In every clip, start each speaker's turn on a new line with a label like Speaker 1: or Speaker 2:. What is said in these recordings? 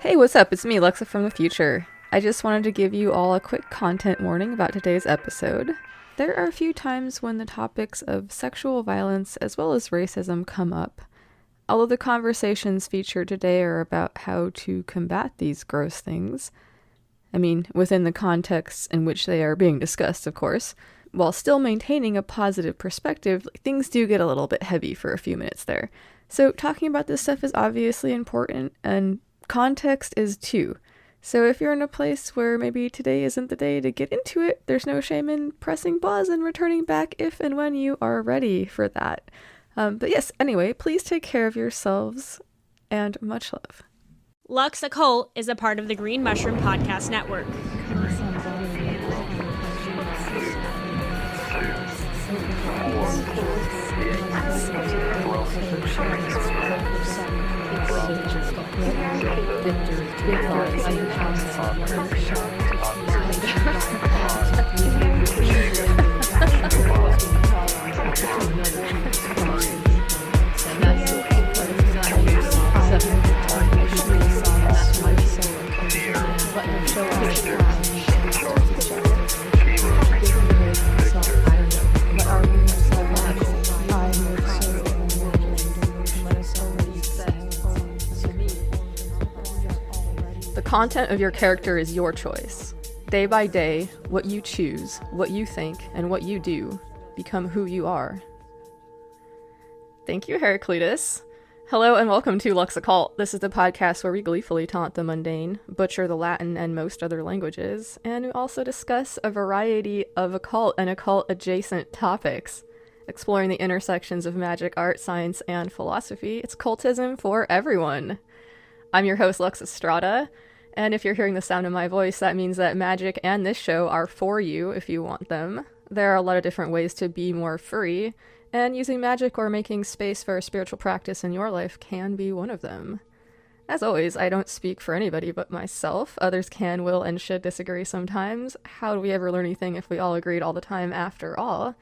Speaker 1: Hey, what's up? It's me, Lexa from the future. I just wanted to give you all a quick content warning about today's episode. There are a few times when the topics of sexual violence as well as racism come up. Although the conversations featured today are about how to combat these gross things, I mean, within the context in which they are being discussed, of course, while still maintaining a positive perspective, things do get a little bit heavy for a few minutes there. So talking about this stuff is obviously important, and context is too. So if you're in a place where maybe today isn't the day to get into it, there's no shame in pressing pause and returning back if and when you are ready for that. But yes, anyway, please take care of yourselves, and much love.
Speaker 2: Lux Occult is a part of the Green Mushroom Podcast Network.
Speaker 1: The content of your character is your choice. Day by day, what you choose, what you think, and what you do become who you are. Thank you, Heraclitus. Hello and welcome to Lux Occult. This is the podcast where we gleefully taunt the mundane, butcher the Latin and most other languages, and we also discuss a variety of occult and occult-adjacent topics, exploring the intersections of magic, art, science, and philosophy. It's cultism for everyone. I'm your host, Lux Estrada, and if you're hearing the sound of my voice, that means that magic and this show are for you if you want them. There are a lot of different ways to be more free, and using magic or making space for a spiritual practice in your life can be one of them. As always, I don't speak for anybody but myself. Others can, will, and should disagree sometimes. How do we ever learn anything if we all agreed all the time after all?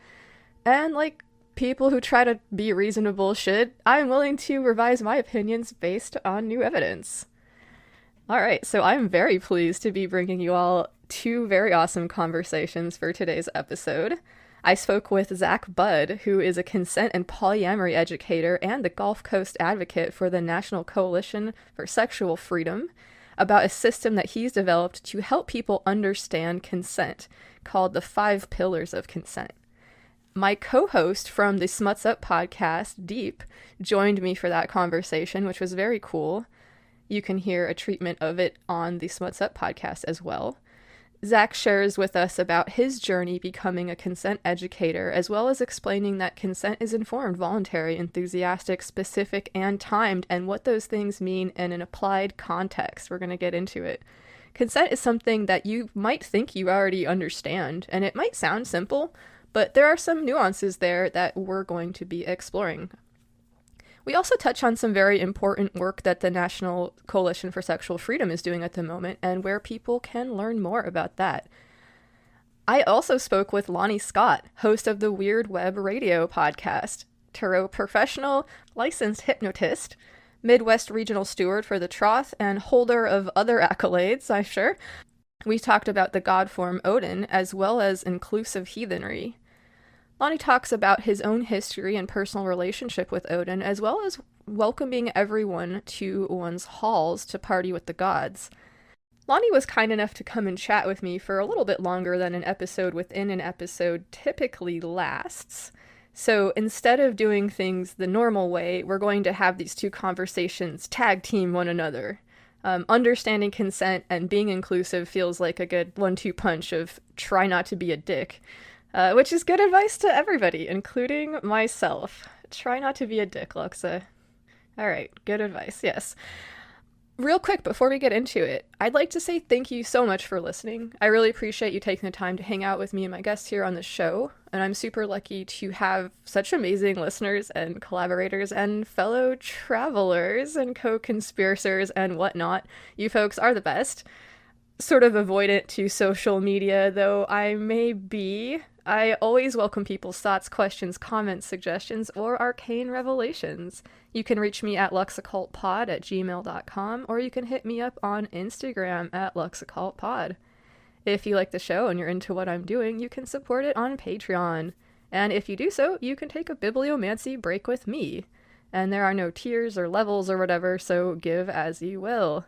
Speaker 1: And like people who try to be reasonable should, I'm willing to revise my opinions based on new evidence. Alright, so I'm very pleased to be bringing you all two very awesome conversations for today's episode. I spoke with Zach Budd, who is a consent and polyamory educator and the Gulf Coast advocate for the National Coalition for Sexual Freedom, about a system that he's developed to help people understand consent, called the 5 Pillars of Consent. My co-host from the Smuts Up podcast, Deep, joined me for that conversation, which was very cool. You can hear a treatment of it on the Smuts Up podcast as well. Zach shares with us about his journey becoming a consent educator, as well as explaining that consent is informed, voluntary, enthusiastic, specific, and timed, and what those things mean in an applied context. We're going to get into it. Consent is something that you might think you already understand, and it might sound simple, but there are some nuances there that we're going to be exploring. We also touch on some very important work that the National Coalition for Sexual Freedom is doing at the moment, and where people can learn more about that. I also spoke with Lonnie Scott, host of the Weird Web Radio podcast, tarot professional, licensed hypnotist, Midwest regional steward for the Troth, and holder of other accolades, I'm sure. We talked about the god form Odin, as well as inclusive heathenry. Lonnie talks about his own history and personal relationship with Odin, as well as welcoming everyone to one's halls to party with the gods. Lonnie was kind enough to come and chat with me for a little bit longer than an episode within an episode typically lasts. So instead of doing things the normal way, we're going to have these two conversations tag team one another. Understanding consent and being inclusive feels like a good 1-2 punch of try not to be a dick. Which is good advice to everybody, including myself. Try not to be a dick, Luxa. Alright, good advice, yes. Real quick, before we get into it, I'd like to say thank you so much for listening. I really appreciate you taking the time to hang out with me and my guests here on the show, and I'm super lucky to have such amazing listeners and collaborators and fellow travelers and co-conspirators and whatnot. You folks are the best. sort of avoidant to social media, though I may be. I always welcome people's thoughts, questions, comments, suggestions, or arcane revelations. You can reach me at luxoccultpod@gmail.com, or you can hit me up on Instagram at luxoccultpod. If you like the show and you're into what I'm doing, you can support it on Patreon. And if you do so, you can take a bibliomancy break with me. And there are no tiers or levels or whatever, so give as you will.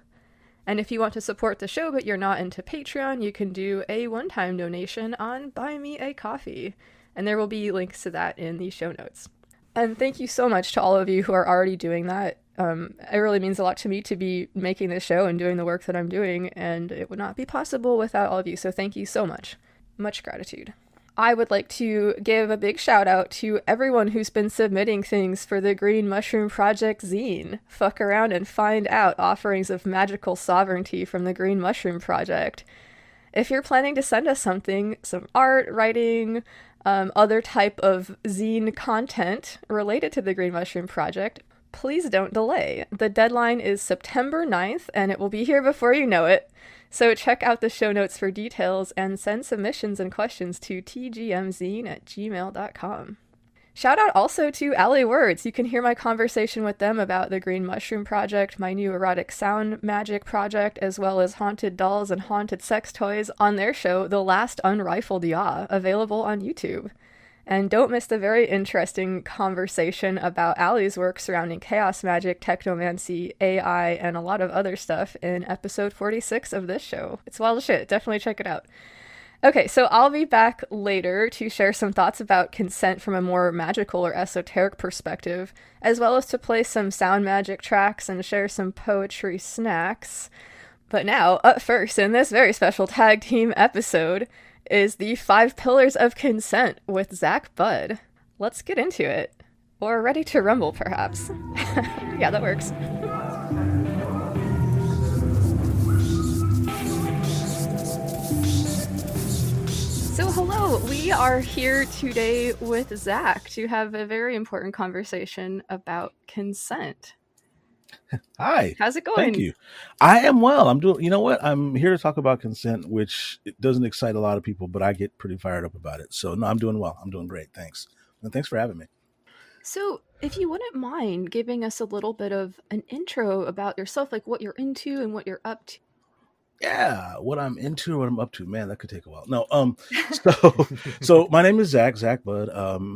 Speaker 1: And if you want to support the show but you're not into Patreon, you can do a one-time donation on Buy Me a Coffee. And there will be links to that in the show notes. And thank you so much to all of you who are already doing that. It really means a lot to me to be making this show and doing the work that I'm doing, and it would not be possible without all of you, so thank you so much. Much gratitude. I would like to give a big shout out to everyone who's been submitting things for the Green Mushroom Project zine. Fuck around and find out offerings of magical sovereignty from the Green Mushroom Project. If you're planning to send us something, some art, writing, other type of zine content related to the Green Mushroom Project, please don't delay. The deadline is September 9th, and it will be here before you know it. So check out the show notes for details and send submissions and questions to tgmzine@gmail.com. Shout out also to Alley Words. You can hear my conversation with them about the Green Mushroom Project, my new erotic sound magic project, as well as haunted dolls and haunted sex toys on their show, The Last Unrifled Ya, available on YouTube. And don't miss the very interesting conversation about Allie's work surrounding chaos magic, technomancy, AI, and a lot of other stuff in episode 46 of this show. It's wild as shit. Definitely check it out. Okay, so I'll be back later to share some thoughts about consent from a more magical or esoteric perspective, as well as to play some sound magic tracks and share some poetry snacks. But now, up first in this very special tag team episode is the 5 Pillars of Consent with Zach Budd. Let's get into it. Or ready to rumble, perhaps. Yeah, that works. So hello, we are here today with Zach to have a very important conversation about consent.
Speaker 3: Hi.
Speaker 1: How's it going?
Speaker 3: Thank you. I am well. I'm doing, you know what? I'm here to talk about consent, which it doesn't excite a lot of people, but I get pretty fired up about it. So no, I'm doing well. I'm doing great. Thanks. And thanks for having me.
Speaker 1: So if you wouldn't mind giving us a little bit of an intro about yourself, like what you're into and what you're up to.
Speaker 3: Yeah, what I'm into, what I'm up to, man, that could take a while. No, so my name is Zach Budd.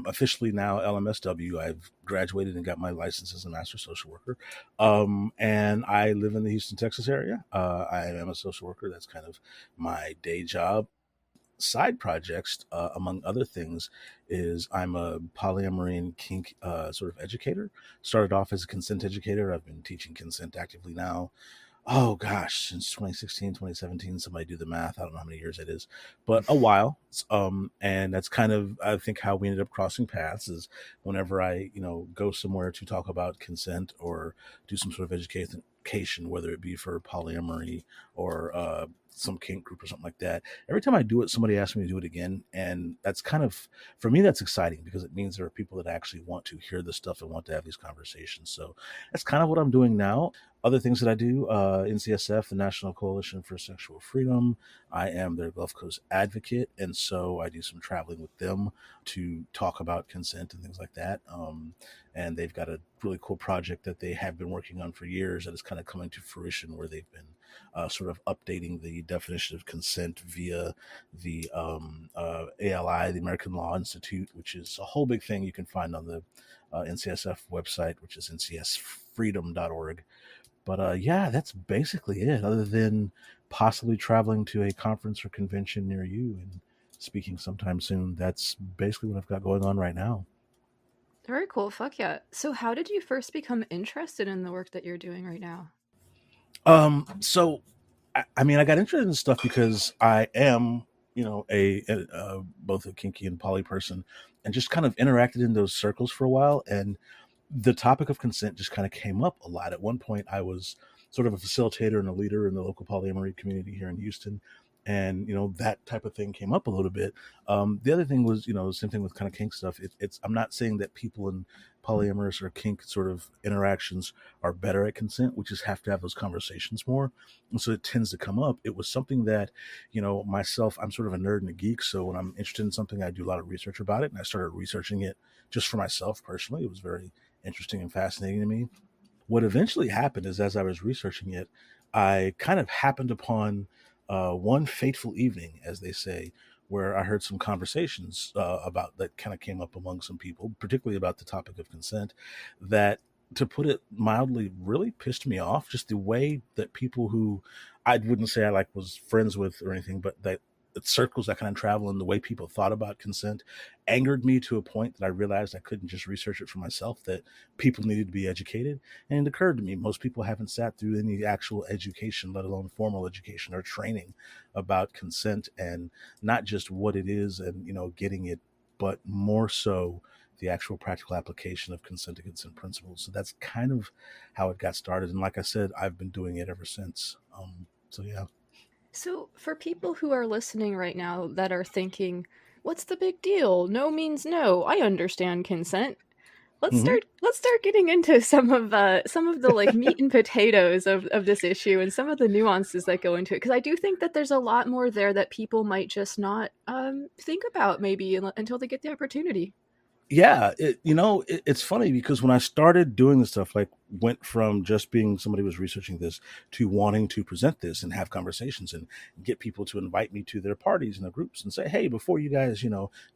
Speaker 3: Officially now LMSW. I've graduated and got my license as a master social worker. And I live in the Houston, Texas area. I am a social worker. That's kind of my day job. Side projects, among other things, is I'm a polyamory and kink sort of educator. Started off as a consent educator. I've been teaching consent actively now. Oh gosh, since 2016, 2017, somebody do the math. I don't know how many years it is, but a while. And that's kind of, I think, how we ended up crossing paths is whenever I, go somewhere to talk about consent or do some sort of education, whether it be for polyamory or some kink group or something like that. Every time I do it, somebody asks me to do it again. And that's kind of, for me, that's exciting because it means there are people that actually want to hear this stuff and want to have these conversations. So that's kind of what I'm doing now. Other things that I do, NCSF, the National Coalition for Sexual Freedom. I am their Gulf Coast advocate. And so I do some traveling with them to talk about consent and things like that. And they've got a really cool project that they have been working on for years that is kind of coming to fruition, where they've been sort of updating the definition of consent via the ALI, the American Law Institute, which is a whole big thing you can find on the NCSF website, which is ncsfreedom.org. But yeah, that's basically it, other than possibly traveling to a conference or convention near you and speaking sometime soon. That's basically what I've got going on right now.
Speaker 1: Very cool. Fuck yeah. So how did you first become interested in the work that you're doing right now?
Speaker 3: So, I mean, I got interested in this stuff because I am, both a kinky and poly person, and just kind of interacted in those circles for a while. And the topic of consent just kind of came up a lot. At one point, I was sort of a facilitator and a leader in the local polyamory community here in Houston. And that type of thing came up a little bit. The other thing was, same thing with kind of kink stuff. It's I'm not saying that people in polyamorous or kink sort of interactions are better at consent. We just have to have those conversations more, and so it tends to come up. It was something that, myself, I'm sort of a nerd and a geek, so when I'm interested in something, I do a lot of research about it, and I started researching it just for myself personally. It was very interesting and fascinating to me. What eventually happened is, as I was researching it, I kind of happened upon one fateful evening, as they say, where I heard some conversations about that kind of came up among some people, particularly about the topic of consent, that, to put it mildly, really pissed me off. Just the way that people who I wouldn't say I was friends with or anything, but that circles that kind of travel and the way people thought about consent angered me to a point that I realized I couldn't just research it for myself, that people needed to be educated. And it occurred to me, most people haven't sat through any actual education, let alone formal education or training about consent, and not just what it is and, getting it, but more so the actual practical application of consent and consent principles. So that's kind of how it got started. And like I said, I've been doing it ever since. So yeah.
Speaker 1: So, for people who are listening right now that are thinking, "What's the big deal? No means no. I understand consent." Let's start getting into some of the meat and potatoes of this issue and some of the nuances that go into it, because I do think that there's a lot more there that people might just not think about maybe until they get the opportunity.
Speaker 3: Yeah, it's funny because when I started doing this stuff, went from just being somebody who was researching this to wanting to present this and have conversations and get people to invite me to their parties and their groups and say, hey, before you guys,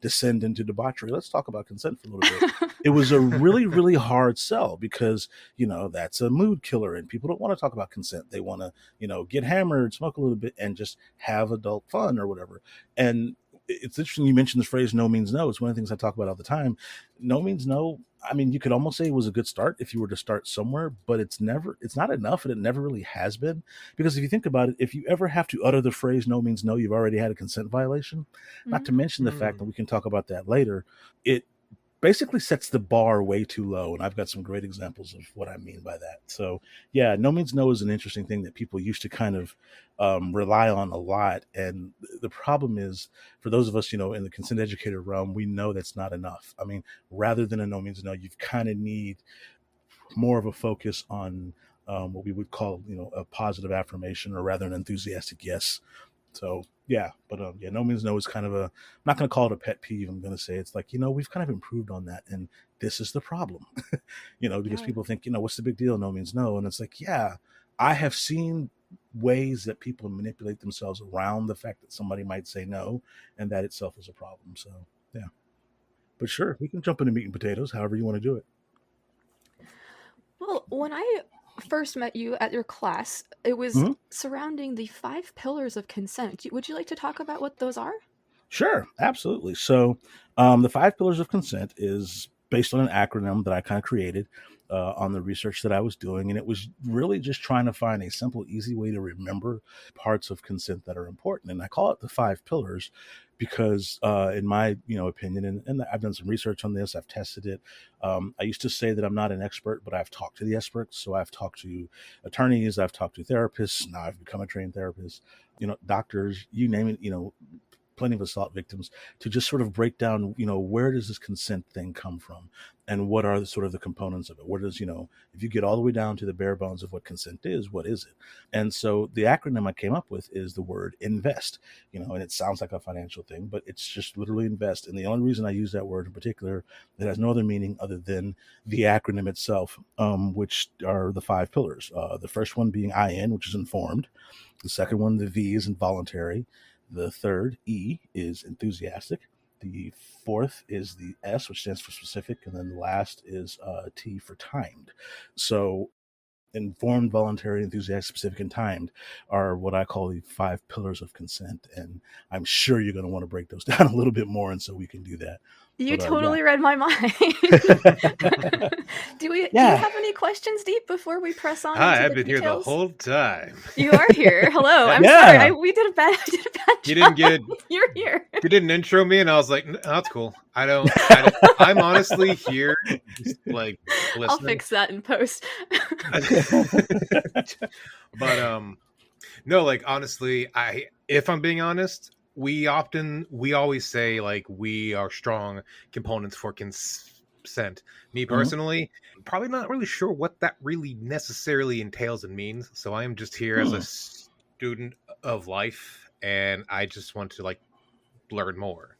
Speaker 3: descend into debauchery, let's talk about consent for a little bit. It was a really, really hard sell because, that's a mood killer and people don't want to talk about consent. They want to, get hammered, smoke a little bit, and just have adult fun or whatever. And it's interesting you mentioned the phrase "no means no." It's one of the things I talk about all the time. No means no. I mean, you could almost say it was a good start if you were to start somewhere, but it's not enough, and it never really has been. Because if you think about it, if you ever have to utter the phrase "no means no," you've already had a consent violation. Not to mention the fact that, we can talk about that later, it basically sets the bar way too low. And I've got some great examples of what I mean by that. So yeah, no means no is an interesting thing that people used to kind of rely on a lot. And the problem is, for those of us, in the consent educator realm, we know that's not enough. I mean, rather than a no means no, you kind of need more of a focus on what we would call, a positive affirmation, or rather an enthusiastic yes. So yeah, but no means no is kind of I'm not going to call it a pet peeve. I'm going to say it's we've kind of improved on that, and this is the problem, because people think, what's the big deal? No means no. And it's yeah, I have seen ways that people manipulate themselves around the fact that somebody might say no, and that itself is a problem. So yeah, but sure, we can jump into meat and potatoes, however you want to do it.
Speaker 1: Well, when I first met you at your class, it was surrounding the 5 pillars of consent. Would you like to talk about what those are?
Speaker 3: Sure, absolutely. So the 5 pillars of consent is based on an acronym that I kind of created on the research that I was doing. And it was really just trying to find a simple, easy way to remember parts of consent that are important. And I call it the 5 pillars because in my opinion, and I've done some research on this, I've tested it. I used to say that I'm not an expert, but I've talked to the experts. So I've talked to attorneys, I've talked to therapists. Now I've become a trained therapist, doctors, you name it, plenty of assault victims, to just sort of break down, where does this consent thing come from, and what are the components of it? Where does, if you get all the way down to the bare bones of what consent is, what is it? And so the acronym I came up with is the word invest, and it sounds like a financial thing, but it's just literally invest. And the only reason I use that word in particular, it has no other meaning other than the acronym itself, which are the 5 pillars. The first one being IN, which is informed. The second one, the V, is involuntary. The third, E, is enthusiastic. The fourth is the S, which stands for specific. And then the last is T for timed. So informed, voluntary, enthusiastic, specific, and timed are what I call the 5 pillars of consent. And I'm sure you're going to want to break those down a little bit more. And so we can do that.
Speaker 1: You totally read my mind. Do you have any questions, Deep, before we press on?
Speaker 4: Hi, I've been here the whole time.
Speaker 1: You are here. Hello. I'm sorry. We did a bad job. You're here.
Speaker 4: You didn't intro me, and I was like, no, that's cool. I'm honestly here, just listening. I'll
Speaker 1: fix that in post.
Speaker 4: But No, like honestly, if I'm being honest, we always say like we are strong components for consent. Me
Speaker 3: Mhm.
Speaker 4: personally, probably not really sure what that really necessarily entails and means. So I am just here as a
Speaker 3: Hmm.
Speaker 4: student of life, and I just want to like learn more.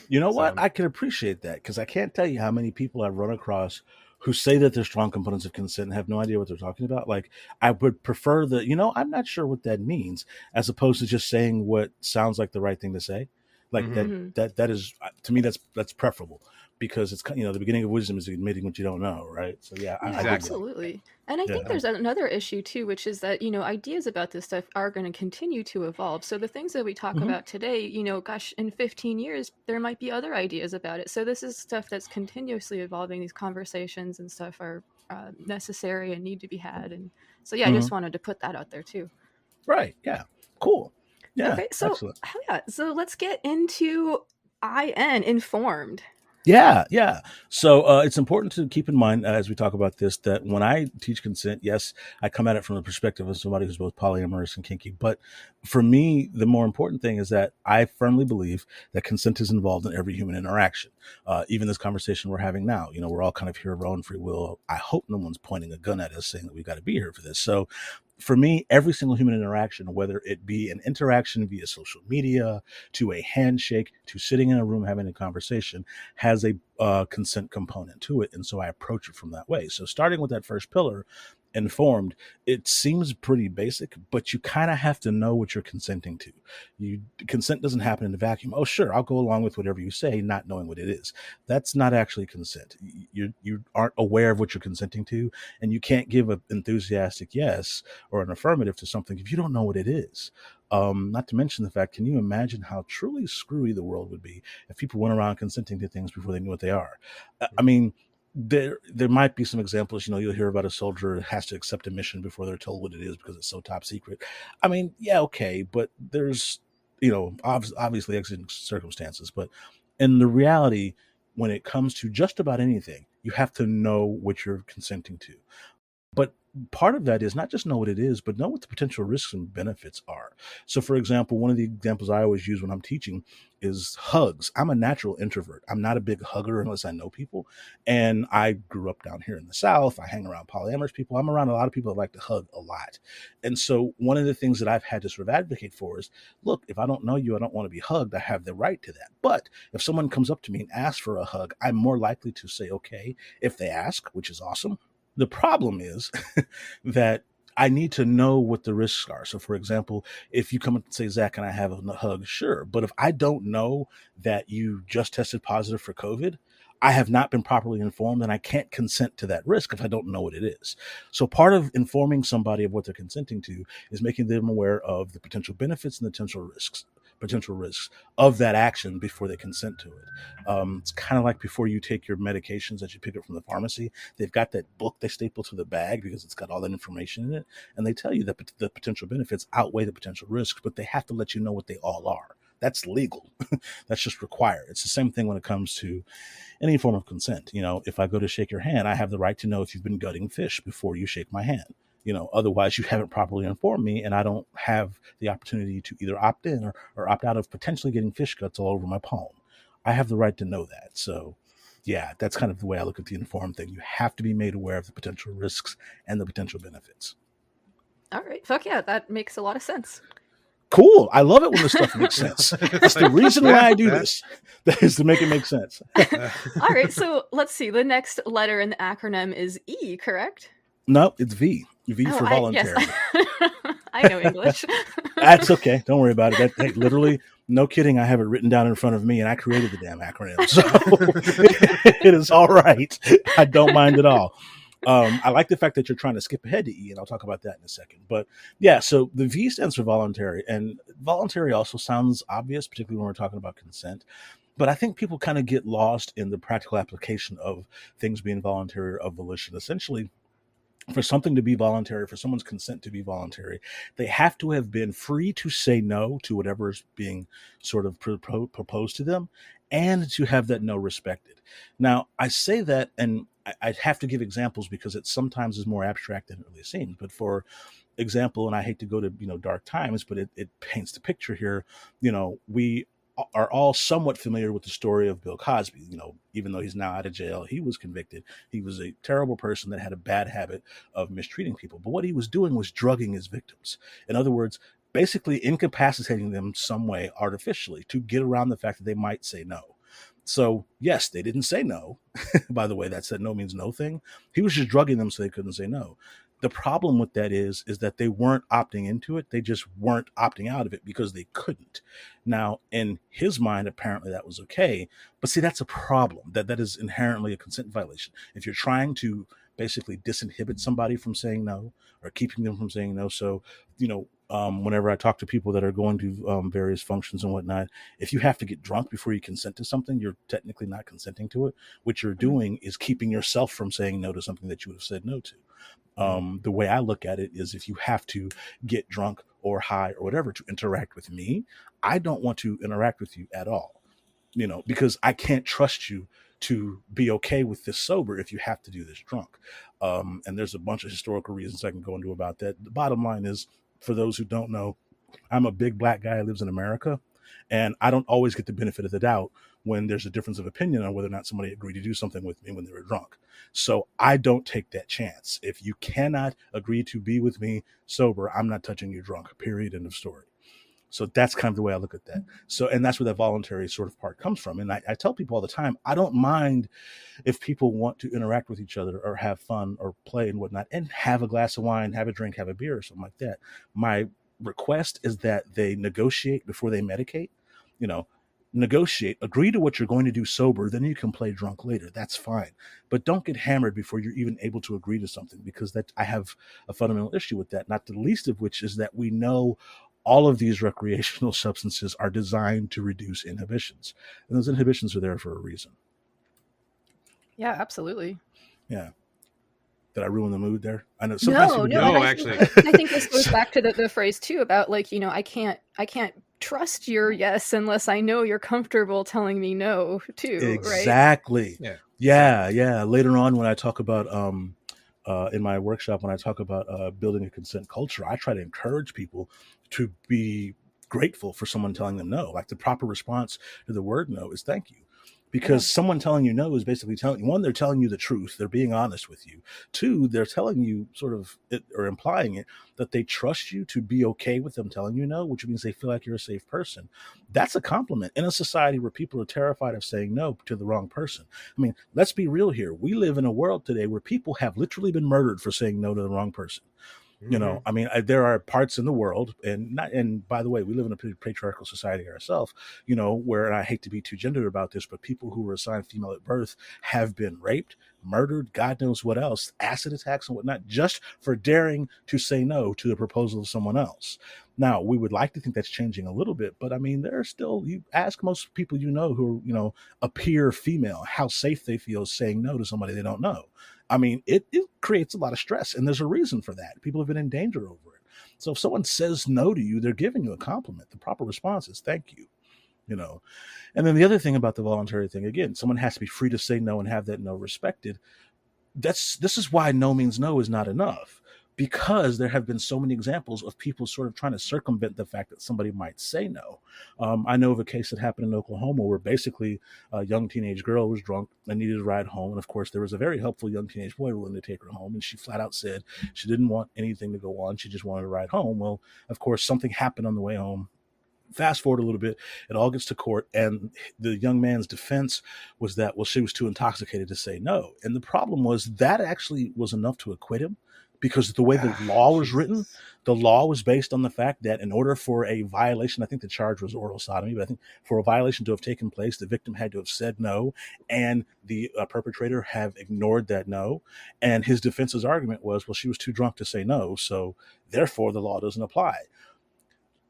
Speaker 3: You know
Speaker 4: So
Speaker 3: what? I can appreciate that because I can't tell you how many people I've run across who say that they're strong components of consent and have no idea what they're talking about. Like, I would prefer I'm not sure what that means, as opposed to just saying what sounds like the right thing to say. Like
Speaker 4: hmm
Speaker 1: Hmm.
Speaker 3: that is to me that's preferable because it's the beginning of wisdom is admitting what you don't know, right? So yeah, I
Speaker 1: Yeah,
Speaker 3: dig that.
Speaker 4: exactly.
Speaker 1: absolutely. And I think
Speaker 3: Yeah.
Speaker 1: there's another issue too, which is that, ideas about this stuff are going to continue to evolve. So the things that we talk
Speaker 3: Hmm.
Speaker 1: about today, gosh, in 15 years, there might be other ideas about it. So this is stuff that's continuously evolving. These conversations and stuff are necessary and need to be had. And so, yeah, I
Speaker 3: Hmm.
Speaker 1: just wanted to put that out there too.
Speaker 3: Right. Yeah. Cool. Yeah.
Speaker 1: Okay, so,
Speaker 3: Excellent.
Speaker 1: hell yeah. So let's get into informed.
Speaker 3: Yeah, yeah. So it's important to keep in mind as we talk about this that when I teach consent, yes, I come at it from the perspective of somebody who's both polyamorous and kinky. But for me, the more important thing is that I firmly believe that consent is involved in every human interaction. Even this conversation we're having now, we're all kind of here of our own free will. I hope no one's pointing a gun at us saying that we got to be here for this. So for me, every single human interaction, whether it be an interaction via social media, to a handshake, to sitting in a room having a conversation, has a consent component to it. And so I approach it from that way. So starting with that first pillar, informed, it seems pretty basic, but you kind of have to know what you're consenting to. Consent doesn't happen in a vacuum. Oh, sure, I'll go along with whatever you say, not knowing what it is. That's not actually consent. You aren't aware of what you're consenting to, and you can't give an enthusiastic yes or an affirmative to something if you don't know what it is. Not to mention the fact, can you imagine how truly screwy the world would be if people went around consenting to things before they knew what they are? I mean, there might be some examples. You'll hear about a soldier has to accept a mission before they're told what it is because it's so top secret. I mean, yeah, okay, but there's obviously exigent circumstances, but in the reality, when it comes to just about anything, you have to know what you're consenting to. But part of that is not just know what it is, but know what the potential risks and benefits are. So, for example, one of the examples I always use when I'm teaching is hugs. I'm a natural introvert. I'm not a big hugger unless I know people. And I grew up down here in the South. I hang around polyamorous people. I'm around a lot of people that like to hug a lot. And so, one of the things that I've had to sort of advocate for is look, if I don't know you, I don't want to be hugged. I have the right to that. But if someone comes up to me and asks for a hug, I'm more likely to say okay if they ask, which is awesome. The problem is that I need to know what the risks are. So, for example, if you come and say, Zach, can I have a hug? Sure. But if I don't know that you just tested positive for COVID, I have not been properly informed and I can't consent to that risk if I don't know what it is. So, part of informing somebody of what they're consenting to is making them aware of the potential benefits and the potential risks of that action before they consent to it. It's kind of like before you take your medications that you pick up from the pharmacy. They've got that book they staple to the bag because it's got all that information in it. And they tell you that the potential benefits outweigh the potential risks, but they have to let you know what they all are. That's legal. That's just required. It's the same thing when it comes to any form of consent. If I go to shake your hand, I have the right to know if you've been gutting fish before you shake my hand. Otherwise you haven't properly informed me and I don't have the opportunity to either opt in or opt out of potentially getting fish guts all over my palm. I have the right to know that. So yeah, that's kind of the way I look at the informed thing. You have to be made aware of the potential risks and the potential benefits.
Speaker 1: All right. Fuck yeah, that makes a lot of sense.
Speaker 3: Cool. I love it when this stuff makes sense. That's the reason why I do
Speaker 4: that-
Speaker 3: this. That is to make it make sense.
Speaker 1: All right, so let's see. The next letter in the acronym is E, correct?
Speaker 3: No, it's V. V for voluntary.
Speaker 1: Yes. I know English.
Speaker 3: That's okay. Don't worry about it. Hey, literally, no kidding. I have it written down in front of me, and I created the damn acronym, so it is all right. I don't mind at all. I like the fact that you're trying to skip ahead to E, and I'll talk about that in a second. But yeah, so the V stands for voluntary, and voluntary also sounds obvious, particularly when we're talking about consent. But I think people kind of get lost in the practical application of things being voluntary or of volition. Essentially, for something to be voluntary, for someone's consent to be voluntary, they have to have been free to say no to whatever is being sort of proposed to them and to have that no respected. Now, I say that, and I have to give examples because it sometimes is more abstract than it really seems. But for example, and I hate to go to, dark times, but it paints the picture here. We are all somewhat familiar with the story of Bill Cosby. Even though he's now out of jail, he was convicted. He was a terrible person that had a bad habit of mistreating people. But what he was doing was drugging his victims. In other words, basically incapacitating them some way artificially to get around the fact that they might say no. So yes, they didn't say no. By the way, that said no means no thing. He was just drugging them so they couldn't say no. The problem with that is that they weren't opting into it. They just weren't opting out of it because they couldn't. Now, in his mind, apparently that was okay. But see, that's a problem. That is inherently a consent violation. If you're trying to basically disinhibit somebody from saying no or keeping them from saying no. So, whenever I talk to people that are going to various functions and whatnot, if you have to get drunk before you consent to something, you're technically not consenting to it. What you're doing is keeping yourself from saying no to something that you would have said no to. The way I look at it is, if you have to get drunk or high or whatever to interact with me, I don't want to interact with you at all, because I can't trust you to be okay with this sober if you have to do this drunk. And there's a bunch of historical reasons I can go into about that. The bottom line is, for those who don't know, I'm a big black guy who lives in America, and I don't always get the benefit of the doubt when there's a difference of opinion on whether or not somebody agreed to do something with me when they were drunk. So I don't take that chance. If you cannot agree to be with me sober, I'm not touching you drunk, period, end of story. So that's kind of the way I look at that. So, and that's where that voluntary sort of part comes from. And I tell people all the time, I don't mind if people want to interact with each other or have fun or play and whatnot, and have a glass of wine, have a drink, have a beer or something like that. My request is that they negotiate before they medicate. Negotiate, agree to what you're going to do sober, then you can play drunk later. That's fine. But don't get hammered before you're even able to agree to something, because that I have a fundamental issue with that, not the least of which is that we know all of these recreational substances are designed to reduce inhibitions. And those inhibitions are there for a reason.
Speaker 1: Yeah, absolutely.
Speaker 3: Yeah. Did I ruin the mood there? I know
Speaker 1: sometimes
Speaker 4: no, actually.
Speaker 1: I think this goes back to the phrase too about, like, I can't trust your yes unless I know you're comfortable telling me no too.
Speaker 3: Exactly.
Speaker 1: Right?
Speaker 3: Yeah. Later on, when I talk about in my workshop, when I talk about building a consent culture, I try to encourage people to be grateful for someone telling them no. Like, the proper response to the word no is thank you. Because someone telling you no is basically telling you, one, they're telling you the truth. They're being honest with you. Two, they're telling you sort of it, or implying it, that they trust you to be okay with them telling you no, which means they feel like you're a safe person. That's a compliment in a society where people are terrified of saying no to the wrong person. I mean, let's be real here. We live in a world today where people have literally been murdered for saying no to the wrong person. I mean, there are parts in the world, and by the way, we live in a pretty patriarchal society ourselves, where, and I hate to be too gendered about this, but people who were assigned female at birth have been raped, murdered, God knows what else, acid attacks and whatnot, just for daring to say no to the proposal of someone else. Now, we would like to think that's changing a little bit, but I mean, there are still, you ask most people who appear female, how safe they feel saying no to somebody they don't know. I mean, it creates a lot of stress, and there's a reason for that. People have been in danger over it. So if someone says no to you, they're giving you a compliment. The proper response is thank you, And then the other thing about the voluntary thing, again, someone has to be free to say no and have that no respected. This is why no means no is not enough, because there have been so many examples of people sort of trying to circumvent the fact that somebody might say no. I know of a case that happened in Oklahoma where basically a young teenage girl was drunk and needed a ride home. And of course, there was a very helpful young teenage boy willing to take her home. And she flat out said she didn't want anything to go on. She just wanted to ride home. Well, of course, something happened on the way home. Fast forward a little bit, it all gets to court, and the young man's defense was that, well, she was too intoxicated to say no. And the problem was that actually was enough to acquit him, because the way the law was written, the law was based on the fact that in order for a violation, I think the charge was oral sodomy, but I think for a violation to have taken place, the victim had to have said no, and the perpetrator have ignored that no. And his defense's argument was, well, she was too drunk to say no, so therefore the law doesn't apply.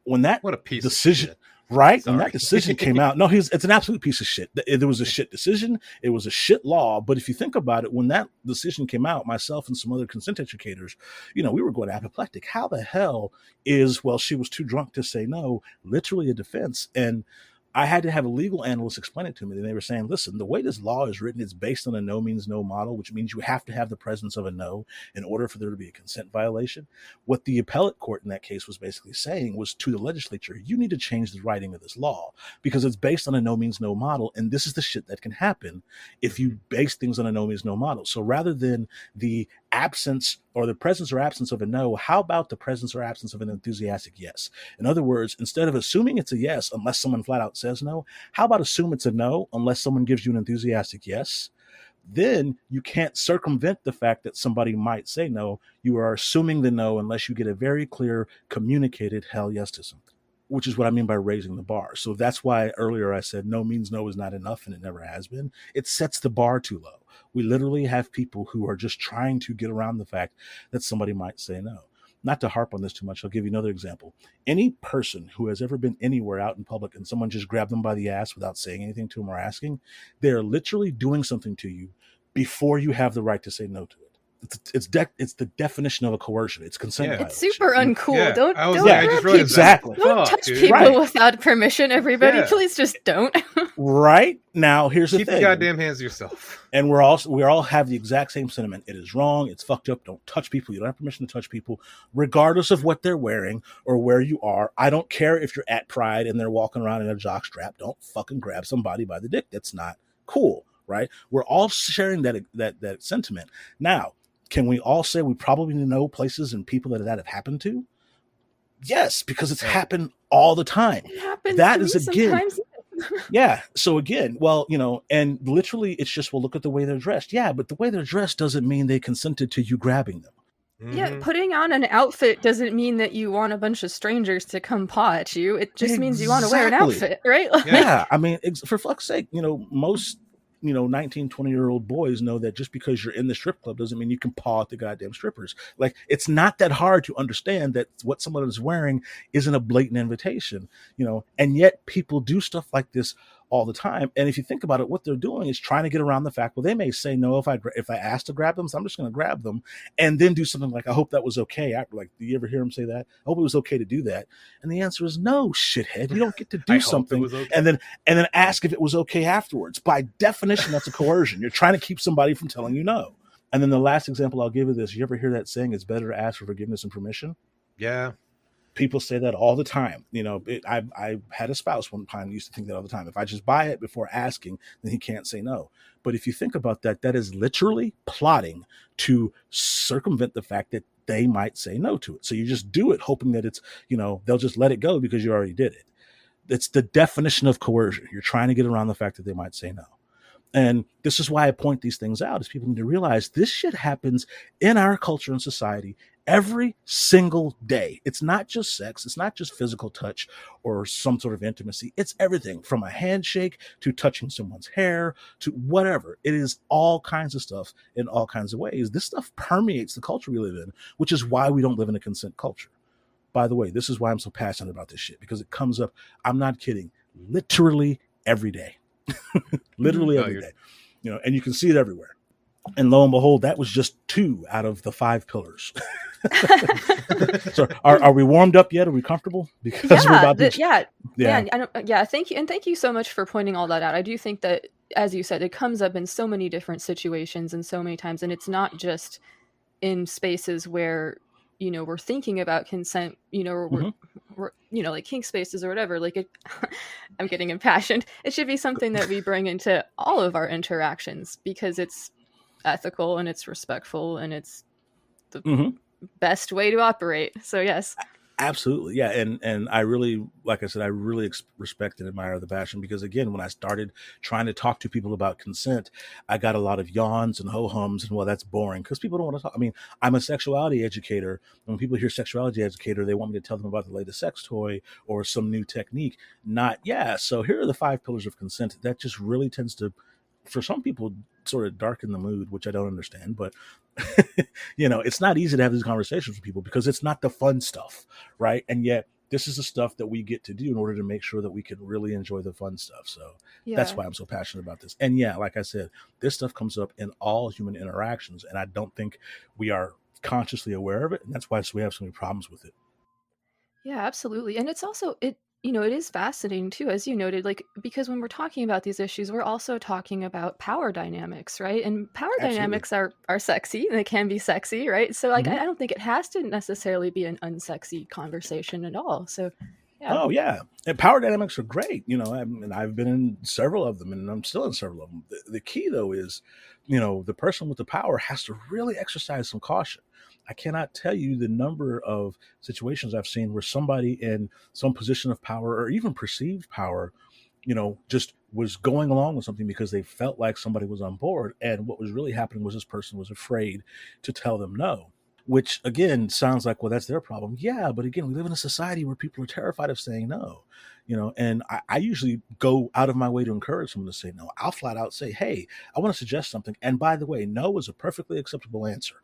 Speaker 3: When that
Speaker 4: what a piece
Speaker 3: decision,
Speaker 4: of shit.
Speaker 3: right?
Speaker 4: Sorry.
Speaker 3: When that decision came out, no, it's an absolute piece of shit. There was a shit decision. It was a shit law. But if you think about it, when that decision came out, myself and some other consent educators, we were going apoplectic. How the hell is, well, she was too drunk to say no, literally a defense? And I had to have a legal analyst explain it to me. And they were saying, listen, the way this law is written, it's based on a no means no model, which means you have to have the presence of a no in order for there to be a consent violation. What the appellate court in that case was basically saying was to the legislature, you need to change the writing of this law because it's based on a no means no model. And this is the shit that can happen if you base things on a no means no model. So rather than the absence or the presence or absence of a no, how about the presence or absence of an enthusiastic yes? In other words, instead of assuming it's a yes unless someone flat out says no, how about assume it's a no unless someone gives you an enthusiastic yes? Then you can't circumvent the fact that somebody might say no. You are assuming the no unless you get a very clear communicated hell yes to something, which is what I mean by raising the bar. So that's why earlier I said no means no is not enough, and it never has been. It sets the bar too low. We literally have people who are just trying to get around the fact that somebody might say no. Not to harp on this too much, I'll give you another example. Any person who has ever been anywhere out in public and someone just grabbed them by the ass without saying anything to them or asking, they're literally doing something to you before you have the right to say no to it. It's the definition of a coercion. It's consent violation.
Speaker 1: It's super uncool.
Speaker 4: Yeah.
Speaker 1: Don't
Speaker 4: I
Speaker 1: grab
Speaker 4: just wrote
Speaker 1: people.
Speaker 3: exactly.
Speaker 1: Don't touch
Speaker 4: dude.
Speaker 1: people
Speaker 3: Right.
Speaker 1: without permission, everybody.
Speaker 4: Yeah.
Speaker 1: Please just don't.
Speaker 3: Right? Now, here's the
Speaker 4: Keep
Speaker 3: thing.
Speaker 4: your goddamn hands to yourself.
Speaker 3: And we all have the exact same sentiment. It is wrong. It's fucked up. Don't touch people. You don't have permission to touch people, regardless of what they're wearing or where you are. I don't care if you're at Pride and they're walking around in a jock strap. Don't fucking grab somebody by the dick. That's not cool, right? We're all sharing that sentiment. Now, can we all say we probably know places and people that have happened to? Yes, because it's happened all the time.
Speaker 1: It happens
Speaker 3: That
Speaker 1: to
Speaker 3: is
Speaker 1: me
Speaker 3: again.
Speaker 1: sometimes.
Speaker 3: Yeah. So again, well, and literally it's just, well, look at the way they're dressed. Yeah, but the way they're dressed doesn't mean they consented to you grabbing them.
Speaker 1: Yeah, putting on an outfit doesn't mean that you want a bunch of strangers to come paw at you. It just means you want to wear an
Speaker 3: Exactly.
Speaker 1: outfit, right?
Speaker 3: Yeah. I mean, for fuck's sake, most 19, 20-year-old boys know that just because you're in the strip club doesn't mean you can paw at the goddamn strippers. Like, it's not that hard to understand that what someone is wearing isn't a blatant invitation, and yet people do stuff like this all the time. And if you think about it, what they're doing is trying to get around the fact, well, they may say no if I ask to grab them, so I'm just going to grab them, and then do something like, I hope that was okay. Like, do you ever hear them say that? I hope it was okay to do that. And the answer is no, shithead. You don't get to do something
Speaker 4: okay.
Speaker 3: and then ask if it was okay afterwards. By definition, that's a coercion. You're trying to keep somebody from telling you no. And then the last example I'll give you this: you ever hear that saying, "It's better to ask for forgiveness and permission"?
Speaker 4: Yeah.
Speaker 3: People say that all the time. I had a spouse one time who used to think that all the time. If I just buy it before asking, then he can't say no. But if you think about that, that is literally plotting to circumvent the fact that they might say no to it. So you just do it hoping that it's, they'll just let it go because you already did it. It's the definition of coercion. You're trying to get around the fact that they might say no. And this is why I point these things out, is people need to realize this shit happens in our culture and society every single day. It's not just sex. It's not just physical touch or some sort of intimacy. It's everything from a handshake to touching someone's hair to whatever. It is all kinds of stuff in all kinds of ways. This stuff permeates the culture we live in, which is why we don't live in a consent culture. By the way, this is why I'm so passionate about this shit, because it comes up, I'm not kidding, literally every day. Literally every day. And you can see it everywhere. And lo and behold, that was just 2 out of the 5 pillars. So are we warmed up yet? Are we comfortable? Because we're about to...
Speaker 1: Thank you. And thank you so much for pointing all that out. I do think that, as you said, it comes up in so many different situations and so many times. And it's not just in spaces where, we're thinking about consent, or we're like kink spaces or whatever. Like, I'm getting impassioned. It should be something that we bring into all of our interactions, because it's ethical and it's respectful and it's the best way to operate. So yes.
Speaker 3: Absolutely. Yeah. And I really, like I said, I really respect and admire the passion, because again, when I started trying to talk to people about consent, I got a lot of yawns and ho-hums and, well, that's boring, because people don't want to talk. I mean, I'm a sexuality educator. When people hear sexuality educator, they want me to tell them about the latest sex toy or some new technique. So here are the 5 pillars of consent. That just really tends to, for some people, sort of darken the mood, which I don't understand, but it's not easy to have these conversations with people because it's not the fun stuff, right? And yet this is the stuff that we get to do in order to make sure that we can really enjoy the fun stuff. So that's why I'm so passionate about this. And like I said, this stuff comes up in all human interactions, and I don't think we are consciously aware of it, and that's why we have so many problems with it.
Speaker 1: Yeah, absolutely. And it's also, it is fascinating too, as you noted, like, because when we're talking about these issues, we're also talking about power dynamics, right? And power
Speaker 3: Absolutely.
Speaker 1: dynamics are sexy, and they can be sexy, right? So like,
Speaker 3: Mhm.
Speaker 1: I don't think it has to necessarily be an unsexy conversation at all. So yeah.
Speaker 3: Oh yeah, and power dynamics are great. And I've been in several of them, and I'm still in several of them. The key though is, the person with the power has to really exercise some caution. I cannot tell you the number of situations I've seen where somebody in some position of power or even perceived power, just was going along with something because they felt like somebody was on board, and what was really happening was this person was afraid to tell them no, which again sounds like, well, that's their problem. Yeah, but again, we live in a society where people are terrified of saying no, and I usually go out of my way to encourage someone to say no. I'll flat out say, hey, I want to suggest something, and by the way, no is a perfectly acceptable answer,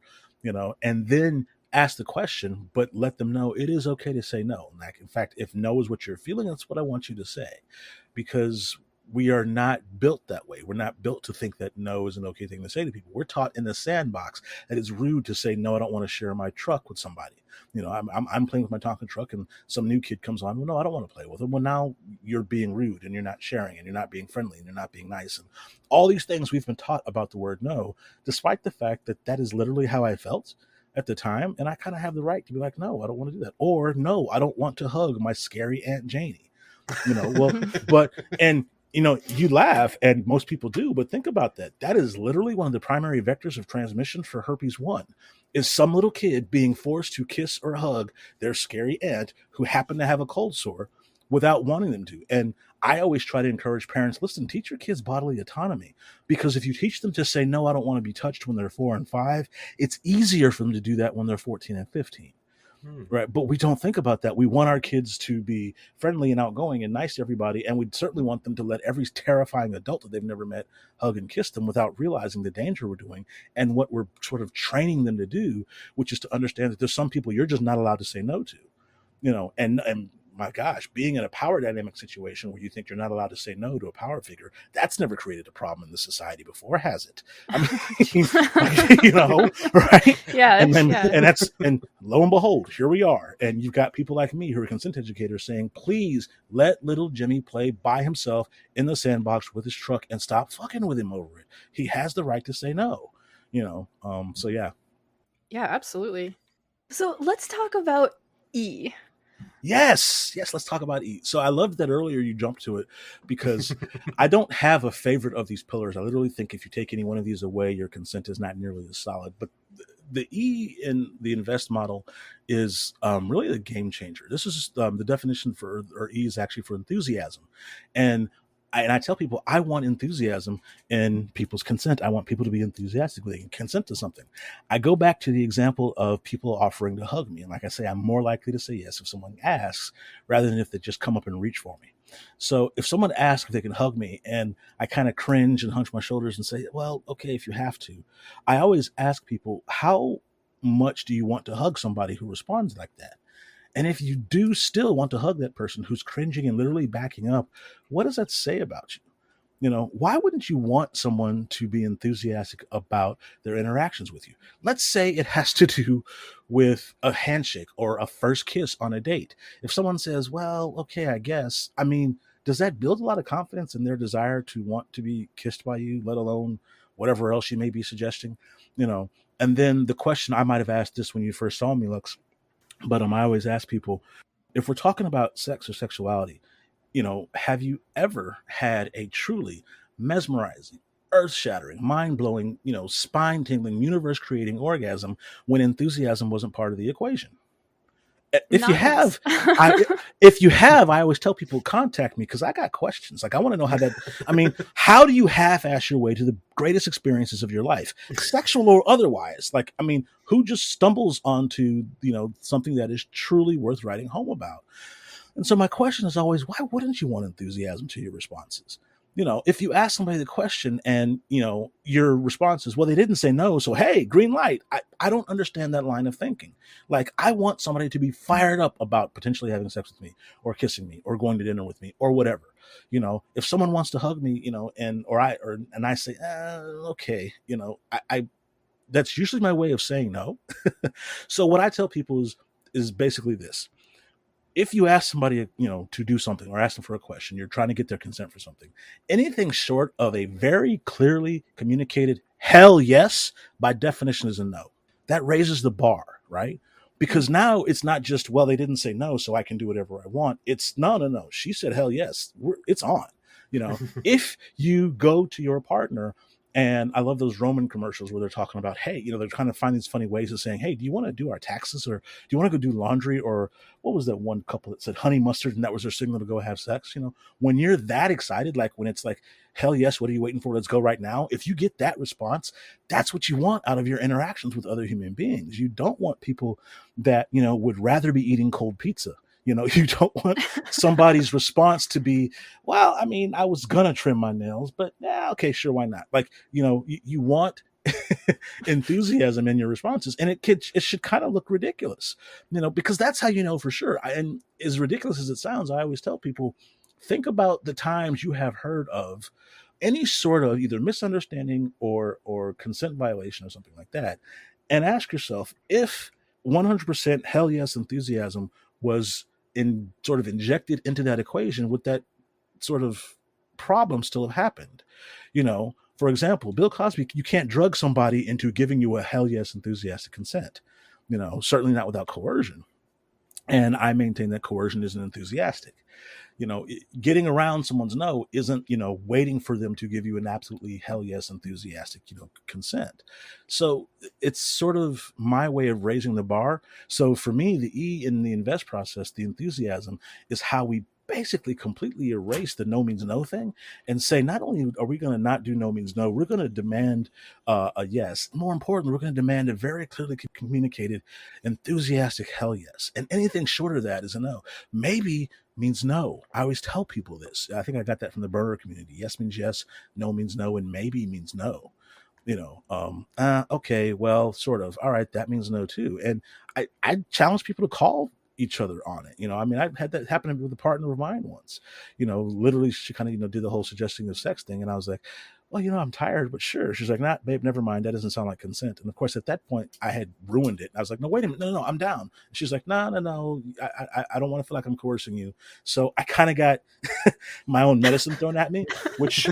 Speaker 3: and then ask the question, but let them know it is okay to say no. Like, in fact, if no is what you're feeling, that's what I want you to say, because we are not built that way. We're not built to think that no is an okay thing to say to people. We're taught in the sandbox that it's rude to say no. I don't want to share my truck with somebody. I'm playing with my Tonka truck, and some new kid comes on. Well, no, I don't want to play with him. Well, now you're being rude, and you're not sharing, and you're not being friendly, and you're not being nice, and all these things we've been taught about the word no, despite the fact that that is literally how I felt at the time, and I kind of have the right to be like, no, I don't want to do that, or no, I don't want to hug my scary Aunt Janie. Well, but and you laugh, and most people do, but think about that. That is literally one of the primary vectors of transmission for herpes 1, is some little kid being forced to kiss or hug their scary aunt who happened to have a cold sore without wanting them to. And I always try to encourage parents, listen, teach your kids bodily autonomy, because if you teach them to say, no, I don't want to be touched when they're 4 and 5, it's easier for them to do that when they're 14 and 15. Right. But we don't think about that. We want our kids to be friendly and outgoing and nice to everybody. And we'd certainly want them to let every terrifying adult that they've never met hug and kiss them without realizing the danger we're doing and what we're sort of training them to do, which is to understand that there's some people you're just not allowed to say no to, and my gosh, being in a power dynamic situation where you think you're not allowed to say no to a power figure, that's never created a problem in the society before, has it? I mean, right?
Speaker 1: Yeah.
Speaker 3: And lo and behold, here we are. And you've got people like me who are consent educators saying, please let little Jimmy play by himself in the sandbox with his truck and stop fucking with him over it. He has the right to say no, so yeah.
Speaker 1: Yeah, absolutely. So let's talk about E.
Speaker 3: Yes, let's talk about E. So I loved that earlier you jumped to it, because I don't have a favorite of these pillars. I literally think if you take any one of these away, your consent is not nearly as solid. But the E in the invest model is really a game changer. This is the definition for, or E is actually for enthusiasm. And I tell people, I want enthusiasm in people's consent. I want people to be enthusiastic when they can consent to something. I go back to the example of people offering to hug me. And like I say, I'm more likely to say yes if someone asks rather than if they just come up and reach for me. So if someone asks if they can hug me and I kind of cringe and hunch my shoulders and say, well, okay, if you have to, I always ask people, how much do you want to hug somebody who responds like that? And if you do still want to hug that person who's cringing and literally backing up, what does that say about you? Why wouldn't you want someone to be enthusiastic about their interactions with you? Let's say it has to do with a handshake or a first kiss on a date. If someone says, well, okay, I guess, I mean, does that build a lot of confidence in their desire to want to be kissed by you, let alone whatever else you may be suggesting? And then the question, I might have asked this when you first saw me, Lux, but I always ask people, if we're talking about sex or sexuality, have you ever had a truly mesmerizing, earth-shattering, mind-blowing, spine-tingling, universe-creating orgasm when enthusiasm wasn't part of the equation? If you have, I always tell people, contact me, because I got questions. Like, I want to know how that, I mean, how do you half-ass your way to the greatest experiences of your life, sexual or otherwise? Like, I mean, who just stumbles onto, something that is truly worth writing home about? And so my question is always, why wouldn't you want enthusiasm to your responses? If you ask somebody the question and, your response is, well, they didn't say no, so hey, green light. I don't understand that line of thinking. Like, I want somebody to be fired up about potentially having sex with me or kissing me or going to dinner with me or whatever. If someone wants to hug me, and I say, okay, I that's usually my way of saying no. So what I tell people is basically this. if you ask somebody, to do something or ask them for a question, you're trying to get their consent for something, anything short of a very clearly communicated hell yes, by definition is a no. That raises the bar, right? Because now it's not just, well, they didn't say no, so I can do whatever I want. It's no. She said hell yes. It's on. If you go to your partner, and I love those Roman commercials where they're talking about, hey, they're trying to find these funny ways of saying, hey, do you want to do our taxes, or do you want to go do laundry, or what was that one couple that said honey mustard and that was their signal to go have sex? When you're that excited, like when it's like, hell yes, what are you waiting for? Let's go right now. If you get that response, that's what you want out of your interactions with other human beings. You don't want people that, would rather be eating cold pizza. You don't want somebody's response to be, well, I mean, I was going to trim my nails, but yeah, okay, sure, why not? Like, you want enthusiasm in your responses, and it should kind of look ridiculous, because that's how you know for sure. And as ridiculous as it sounds, I always tell people, think about the times you have heard of any sort of either misunderstanding or consent violation or something like that, and ask yourself if 100% hell yes enthusiasm was sort of injected into that equation, would that sort of problem still have happened? For example, Bill Cosby, you can't drug somebody into giving you a hell yes enthusiastic consent, certainly not without coercion. And I maintain that coercion isn't enthusiastic. Getting around someone's no isn't, waiting for them to give you an absolutely hell yes enthusiastic, consent. So it's sort of my way of raising the bar. So for me, the E in the invest process, the enthusiasm, is how we basically completely erase the no means no thing and say, not only are we going to not do no means no, we're going to demand a yes. More importantly, we're going to demand a very clearly communicated enthusiastic hell yes. And anything short of that is a no. Maybe means no. I always tell people this. I think I got that from the burner community. Yes means yes, no means no, and maybe means no. Okay, well, sort of. All right, that means no too. And I challenge people to call each other on it. I've had that happen with a partner of mine once. Literally she kind of, did the whole suggesting of sex thing. And I was like, well, I'm tired, but sure. She's like, nah, babe, never mind. That doesn't sound like consent. And of course, at that point, I had ruined it. I was like, no, wait a minute. No, I'm down. And she's like, no. I don't want to feel like I'm coercing you. So I kind of got my own medicine thrown at me, which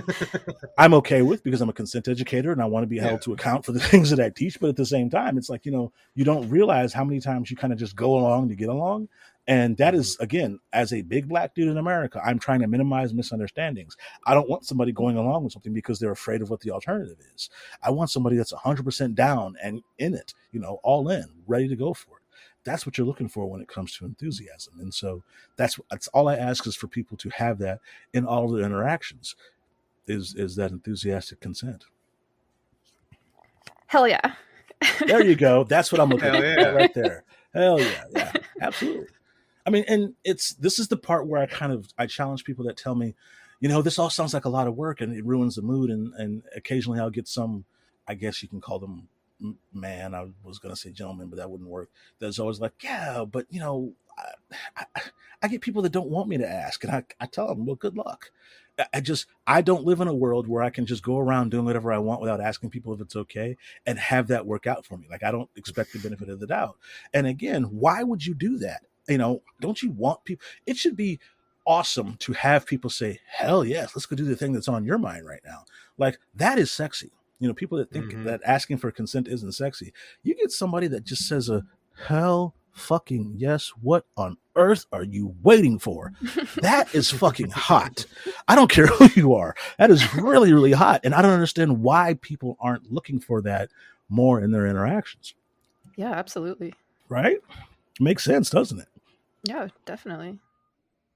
Speaker 3: I'm okay with because I'm a consent educator and I want to be held to account for the things that I teach. But at the same time, it's like, you don't realize how many times you kind of just go along to get along. And that is, again, as a big black dude in America, I'm trying to minimize misunderstandings. I don't want somebody going along with something because they're afraid of what the alternative is. I want somebody that's 100% down and in it, all in, ready to go for it. That's what you're looking for when it comes to enthusiasm. And so that's all I ask is for people to have that in all of their interactions, is that enthusiastic consent.
Speaker 1: Hell yeah.
Speaker 3: There you go. That's what I'm looking at right there. Hell yeah. Yeah, absolutely. I mean, and this is the part where I challenge people that tell me, this all sounds like a lot of work and it ruins the mood. And occasionally I'll get some, I guess you can call them man. I was going to say gentleman, but that wouldn't work. There's always like, yeah, but I get people that don't want me to ask, and I tell them, well, good luck. I don't live in a world where I can just go around doing whatever I want without asking people if it's okay and have that work out for me. Like, I don't expect the benefit of the doubt. And again, why would you do that? Don't you want people? It should be awesome to have people say, hell yes, let's go do the thing that's on your mind right now. Like, that is sexy. People that think that asking for consent isn't sexy. You get somebody that just says a hell fucking yes, what on earth are you waiting for? That is fucking hot. I don't care who you are. That is really, really hot. And I don't understand why people aren't looking for that more in their interactions.
Speaker 1: Yeah, absolutely.
Speaker 3: Right? Makes sense, doesn't it?
Speaker 1: Yeah, definitely.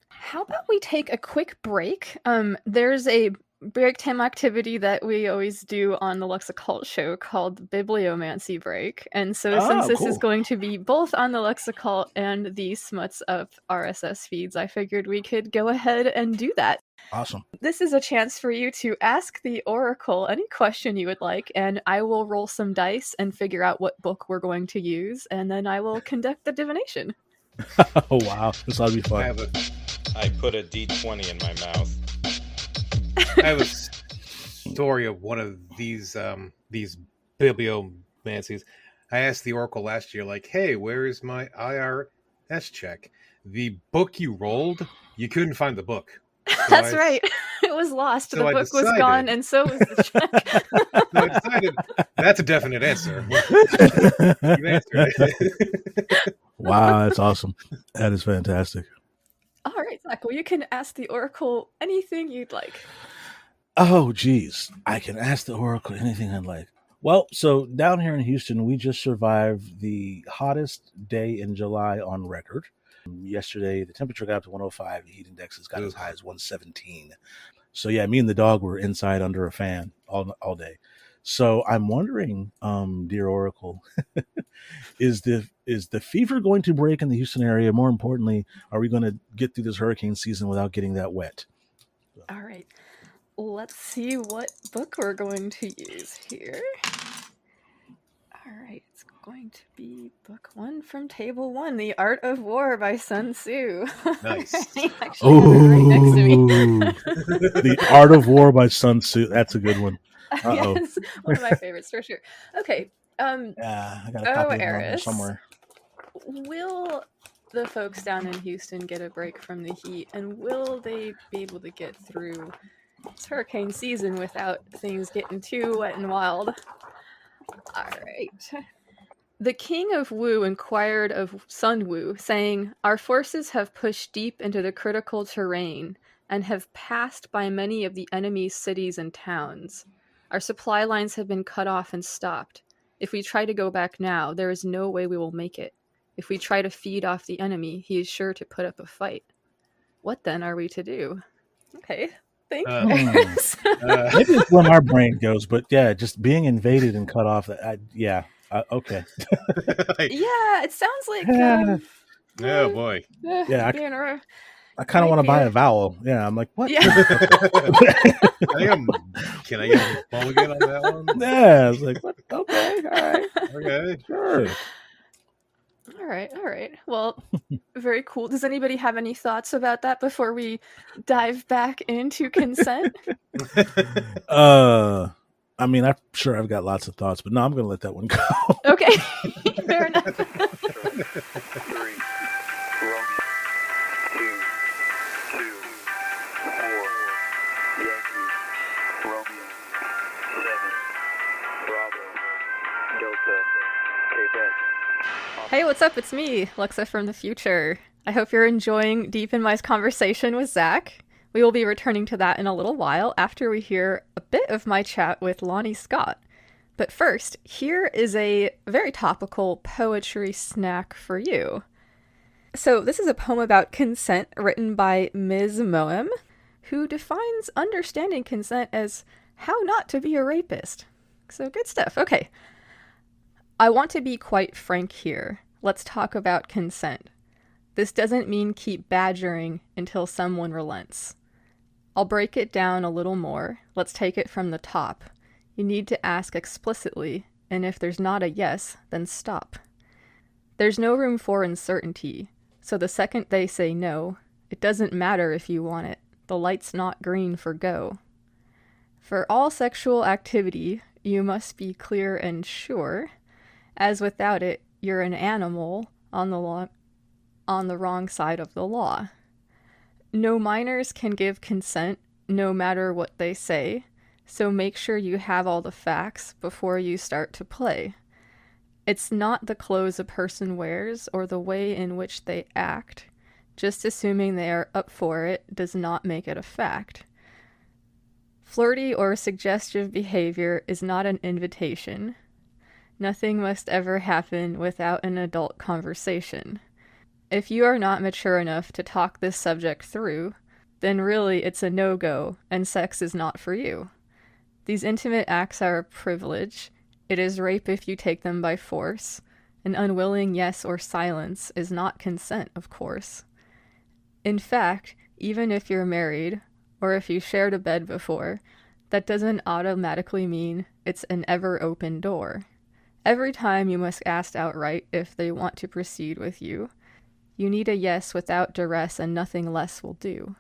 Speaker 1: How about we take a quick break? There's a break time activity that we always do on the Lux Occult show called Bibliomancy Break. And so since this is going to be both on the Lux Occult and the Smuts of RSS feeds, I figured we could go ahead and do that.
Speaker 3: Awesome.
Speaker 1: This is a chance for you to ask the Oracle any question you would like, and I will roll some dice and figure out what book we're going to use, and then I will conduct the divination.
Speaker 3: Oh, wow. This ought to be fun.
Speaker 5: I put a D20 in my mouth.
Speaker 4: I have a story of one of these bibliomancies. I asked the Oracle last year, like, hey, where is my IRS check? the book you rolled, you couldn't find the book. So
Speaker 1: That's right. It was lost.
Speaker 4: so
Speaker 1: The
Speaker 4: I
Speaker 1: book was gone,
Speaker 4: decided-
Speaker 1: and so was the check.
Speaker 4: So I decided that's a definite answer. You answered it.
Speaker 3: Wow, that's awesome. That is fantastic.
Speaker 1: All right, Zach. Well, you can ask the Oracle anything you'd like.
Speaker 3: Oh, geez. I can ask the Oracle anything I'd like. Well, so down here in Houston, we just survived the hottest day in July on record. Yesterday, the temperature got up to 105. The heat index has got as high as 117. So, yeah, me and the dog were inside under a fan all day. So I'm wondering, dear Oracle, is the fever going to break in the Houston area? More importantly, are we going to get through this hurricane season without getting that wet?
Speaker 1: All right. Let's see what book we're going to use here. All right. It's going to be book 1 from table 1, The Art of War by Sun Tzu.
Speaker 4: Nice.
Speaker 1: I actually have it right next to me.
Speaker 3: The Art of War by Sun Tzu. That's a good one. Uh-oh.
Speaker 1: Yes, one of my favorites for sure. Okay.
Speaker 3: Yeah, I got a copy of it around here
Speaker 1: Eris,
Speaker 3: somewhere.
Speaker 1: will the folks down in Houston get a break from the heat, and will they be able to get through this hurricane season without things getting too wet and wild? All right. The king of Wu inquired of Sun Wu, saying, "Our forces have pushed deep into the critical terrain and have passed by many of the enemy's cities and towns. Our supply lines have been cut off and stopped. If we try to go back now, there is no way we will make it. If we try to feed off the enemy, he is sure to put up a fight. What then are we to do?" Okay, thank you.
Speaker 3: Maybe it's where my brain goes, but yeah, just being invaded and cut off. Okay.
Speaker 1: Yeah, it sounds like.
Speaker 4: Oh boy.
Speaker 3: Yeah,
Speaker 1: being a-
Speaker 3: I kind of want to
Speaker 1: Might
Speaker 3: buy
Speaker 1: be
Speaker 3: a vowel. Yeah, I'm like, what?
Speaker 1: Yeah.
Speaker 4: Can I get a mulligan on that one?
Speaker 3: Yeah, I was like, what? Okay, all right,
Speaker 4: Okay.
Speaker 3: sure.
Speaker 1: All right. Well, very cool. Does anybody have any thoughts about that before we dive back into consent?
Speaker 3: I mean, I'm sure I've got lots of thoughts, but no, I'm going to let that one go.
Speaker 1: Okay, fair enough.
Speaker 6: 3, Romeo, 2, 4, Yankee, Romeo, 7, Bravo, Delta, Quebec.
Speaker 1: Hey, what's up? It's me, Lexa from the future. I hope you're enjoying Deep in My's conversation with Zach. We will be returning to that in a little while after we hear a bit of my chat with Lonnie Scott. But first, here is a very topical poetry snack for you. So this is a poem about consent written by Ms. Moem, who defines understanding consent as how not to be a rapist. So good stuff. Okay. I want to be quite frank here. Let's talk about consent. This doesn't mean keep badgering until someone relents. I'll break it down a little more. Let's take it from the top. You need to ask explicitly, and if there's not a yes, then stop. There's no room for uncertainty, so the second they say no, it doesn't matter if you want it. The light's not green for go. For all sexual activity, you must be clear and sure, as without it, you're an animal on the wrong side of the law. No minors can give consent, no matter what they say, so make sure you have all the facts before you start to play. It's not the clothes a person wears or the way in which they act. Just assuming they are up for it does not make it a fact. Flirty or suggestive behavior is not an invitation. Nothing must ever happen without an adult conversation. If you are not mature enough to talk this subject through, then really it's a no-go and sex is not for you. These intimate acts are a privilege. It is rape if you take them by force. An unwilling yes or silence is not consent, of course. In fact, even if you're married, or if you shared a bed before, that doesn't automatically mean it's an ever-open door. Every time you must ask outright if they want to proceed with you. You need a yes without duress, and nothing less will do.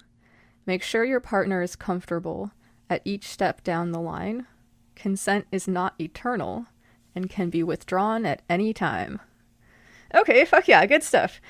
Speaker 1: Make sure your partner is comfortable at each step down the line. Consent is not eternal and can be withdrawn at any time. Okay, fuck yeah, good stuff.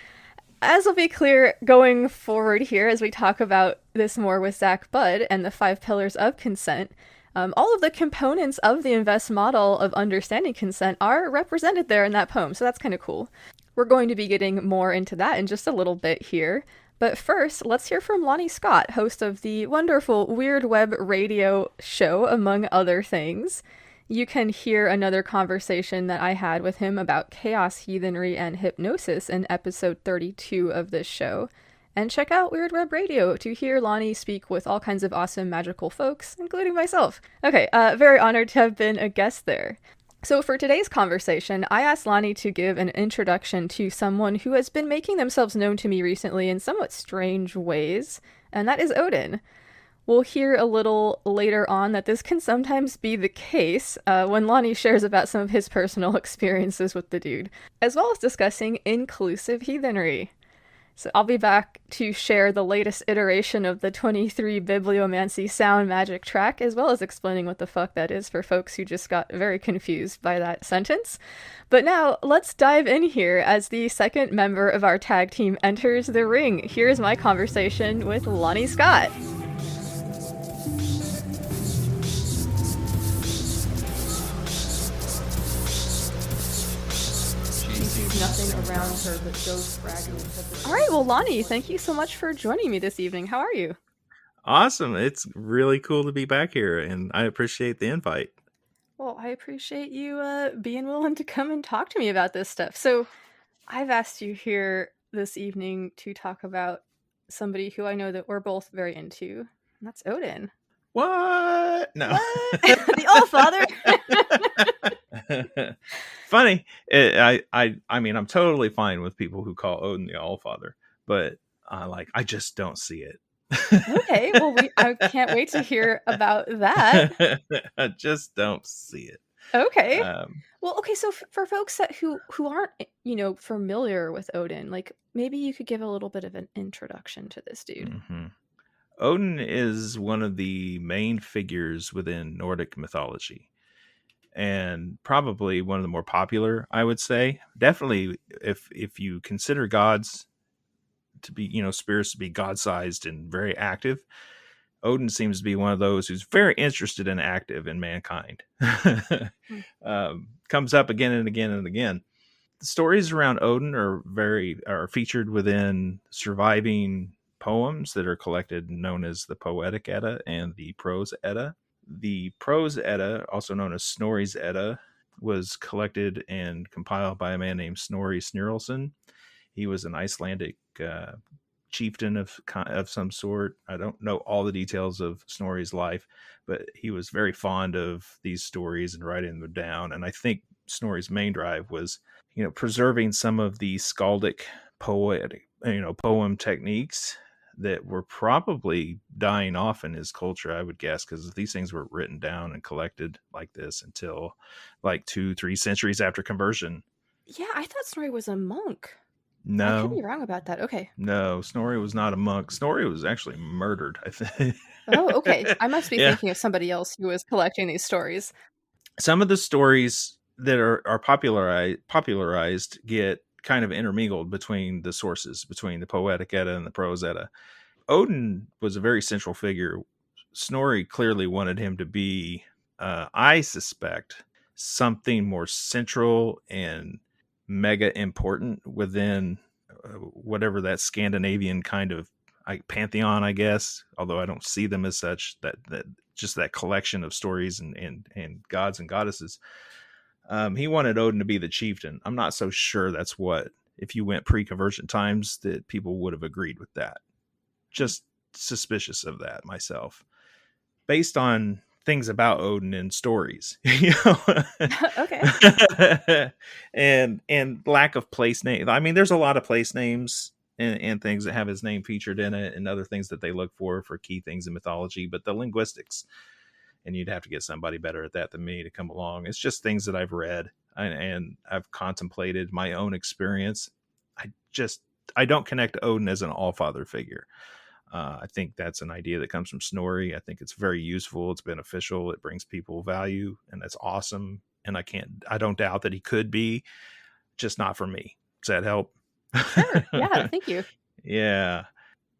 Speaker 1: as will be clear going forward here as we talk about this more with Zach Budd and the 5 pillars of consent, all of the components of the Invest model of understanding consent are represented there in that poem, so that's kind of cool. We're going to be getting more into that in just a little bit here. But first, let's hear from Lonnie Scott, host of the wonderful Weird Web radio show, among other things. You can hear another conversation that I had with him about chaos, heathenry, and hypnosis in episode 32 of this show. And check out Weird Web Radio to hear Lonnie speak with all kinds of awesome magical folks, including myself. Okay, very honored to have been a guest there. So for today's conversation, I asked Lonnie to give an introduction to someone who has been making themselves known to me recently in somewhat strange ways, and that is Odin. We'll hear a little later on that this can sometimes be the case when Lonnie shares about some of his personal experiences with the dude, as well as discussing inclusive heathenry. So I'll be back to share the latest iteration of the 23 Bibliomancy sound magic track, as well as explaining what the fuck that is for folks who just got very confused by that sentence. But now, let's dive in here as the second member of our tag team enters the ring. Here's my conversation with Lonnie Scott. Nothing around her but ghost fragments. All right, well, Lonnie, thank you so much for joining me this evening. How are you?
Speaker 7: Awesome. It's really cool to be back here, and I appreciate the invite.
Speaker 1: Well, I appreciate you being willing to come and talk to me about this stuff. So I've asked you here this evening to talk about somebody who I know that we're both very into, and that's Odin.
Speaker 7: What? No.
Speaker 1: What? The All-Father?
Speaker 7: Funny. I mean, I'm totally fine with people who call Odin the All-Father, but I just don't see it.
Speaker 1: Okay, well, I can't wait to hear about that.
Speaker 7: I just don't see it.
Speaker 1: Okay. Well, okay, so for folks who aren't, familiar with Odin, like, maybe you could give a little bit of an introduction to this dude.
Speaker 7: Mm-hmm. Odin is one of the main figures within Nordic mythology, and probably one of the more popular, I would say. Definitely, if you consider gods to be, spirits to be god-sized and very active, Odin seems to be one of those who's very interested and active in mankind. Comes up again and again and again. The stories around Odin are featured within surviving poems that are collected, known as the Poetic Edda and the Prose Edda. The Prose Edda, also known as Snorri's Edda, was collected and compiled by a man named Snorri Sturluson. He was an Icelandic chieftain of some sort. I don't know all the details of Snorri's life, but he was very fond of these stories and writing them down. And I think Snorri's main drive was, preserving some of the skaldic poem techniques that were probably dying off in his culture, I would guess, because these things were written down and collected like this until like 2-3 centuries after conversion.
Speaker 1: Yeah, I thought Snorri was a monk.
Speaker 7: No.
Speaker 1: I could be wrong about that. Okay.
Speaker 7: No, Snorri was not a monk. Snorri was actually murdered, I think.
Speaker 1: Oh, okay. I must be thinking of somebody else who was collecting these stories.
Speaker 7: Some of the stories that are popularized get kind of intermingled between the sources, between the Poetic Edda and the Prose Edda. Odin was a very central figure. Snorri clearly wanted him to be, I suspect, something more central and mega important within whatever that Scandinavian kind of pantheon, I guess, although I don't see them as such, that just that collection of stories and gods and goddesses. He wanted Odin to be the chieftain. I'm not so sure that's what, if you went pre-conversion times, that people would have agreed with that. Just suspicious of that myself, based on things about Odin and stories,
Speaker 1: Okay.
Speaker 7: and lack of place name. I mean, there's a lot of place names and things that have his name featured in it, and other things that they look for key things in mythology, but the linguistics, and you'd have to get somebody better at that than me to come along. It's just things that I've read and I've contemplated my own experience. I don't connect Odin as an all-father figure. I think that's an idea that comes from Snorri. I think it's very useful. It's beneficial. It brings people value, and that's awesome. And I don't doubt that he could be, just not for me. Does that help?
Speaker 1: Sure. Yeah. Thank you.
Speaker 7: Yeah.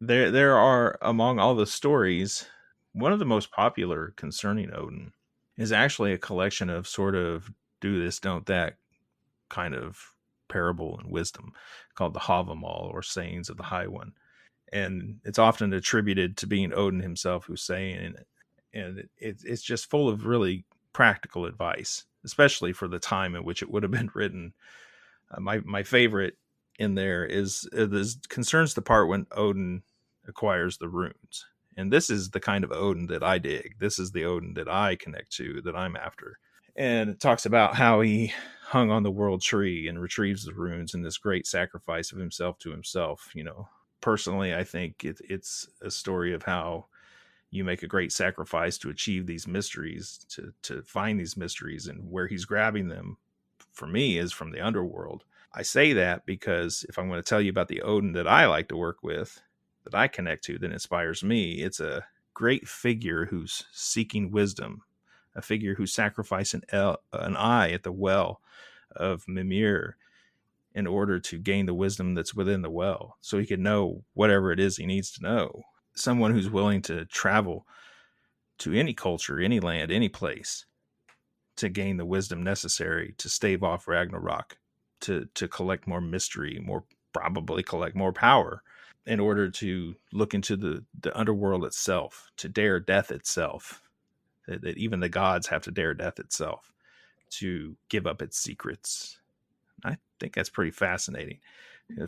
Speaker 7: There are, among all the stories, one of the most popular concerning Odin is actually a collection of sort of do this, don't that kind of parable and wisdom called the Havamal, or Sayings of the High One. And it's often attributed to being Odin himself who's saying it. And it's just full of really practical advice, especially for the time in which it would have been written. My favorite in there is this concerns the part when Odin acquires the runes. And this is the kind of Odin that I dig. This is the Odin that I connect to, that I'm after. And it talks about how he hung on the world tree and retrieves the runes in this great sacrifice of himself to himself. You know, personally, I think it's a story of how you make a great sacrifice to achieve these mysteries, to find these mysteries, and where he's grabbing them, for me, is from the underworld. I say that because if I'm going to tell you about the Odin that I like to work with, that I connect to, that inspires me, it's a great figure who's seeking wisdom, a figure who's sacrificing an eye at the well of Mimir in order to gain the wisdom that's within the well, so he can know whatever it is he needs to know. Someone who's willing to travel to any culture, any land, any place to gain the wisdom necessary to stave off Ragnarok, to collect more mystery, probably collect more power, in order to look into the underworld itself, to dare death itself, that even the gods have to dare death itself, to give up its secrets. I think that's pretty fascinating.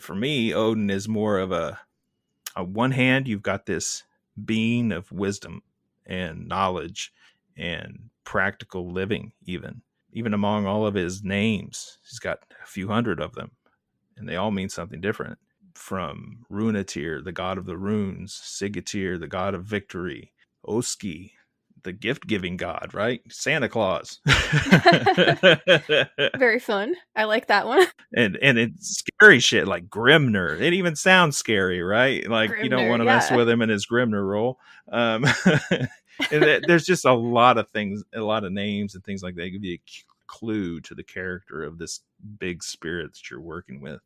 Speaker 7: For me, Odin is more of on one hand, you've got this being of wisdom and knowledge and practical living, even among all of his names. He's got a few hundred of them, and they all mean something different. From Runatyr, the god of the runes, Sigatyr, the god of victory, Oski, the gift-giving god, right? Santa Claus.
Speaker 1: Very fun. I like that one.
Speaker 7: And it's scary shit like Grimner. It even sounds scary, right? Like Grimner, you don't want to mess with him in his Grimner role. There's just a lot of things, a lot of names and things like that. Give you a clue to the character of this big spirit that you're working with.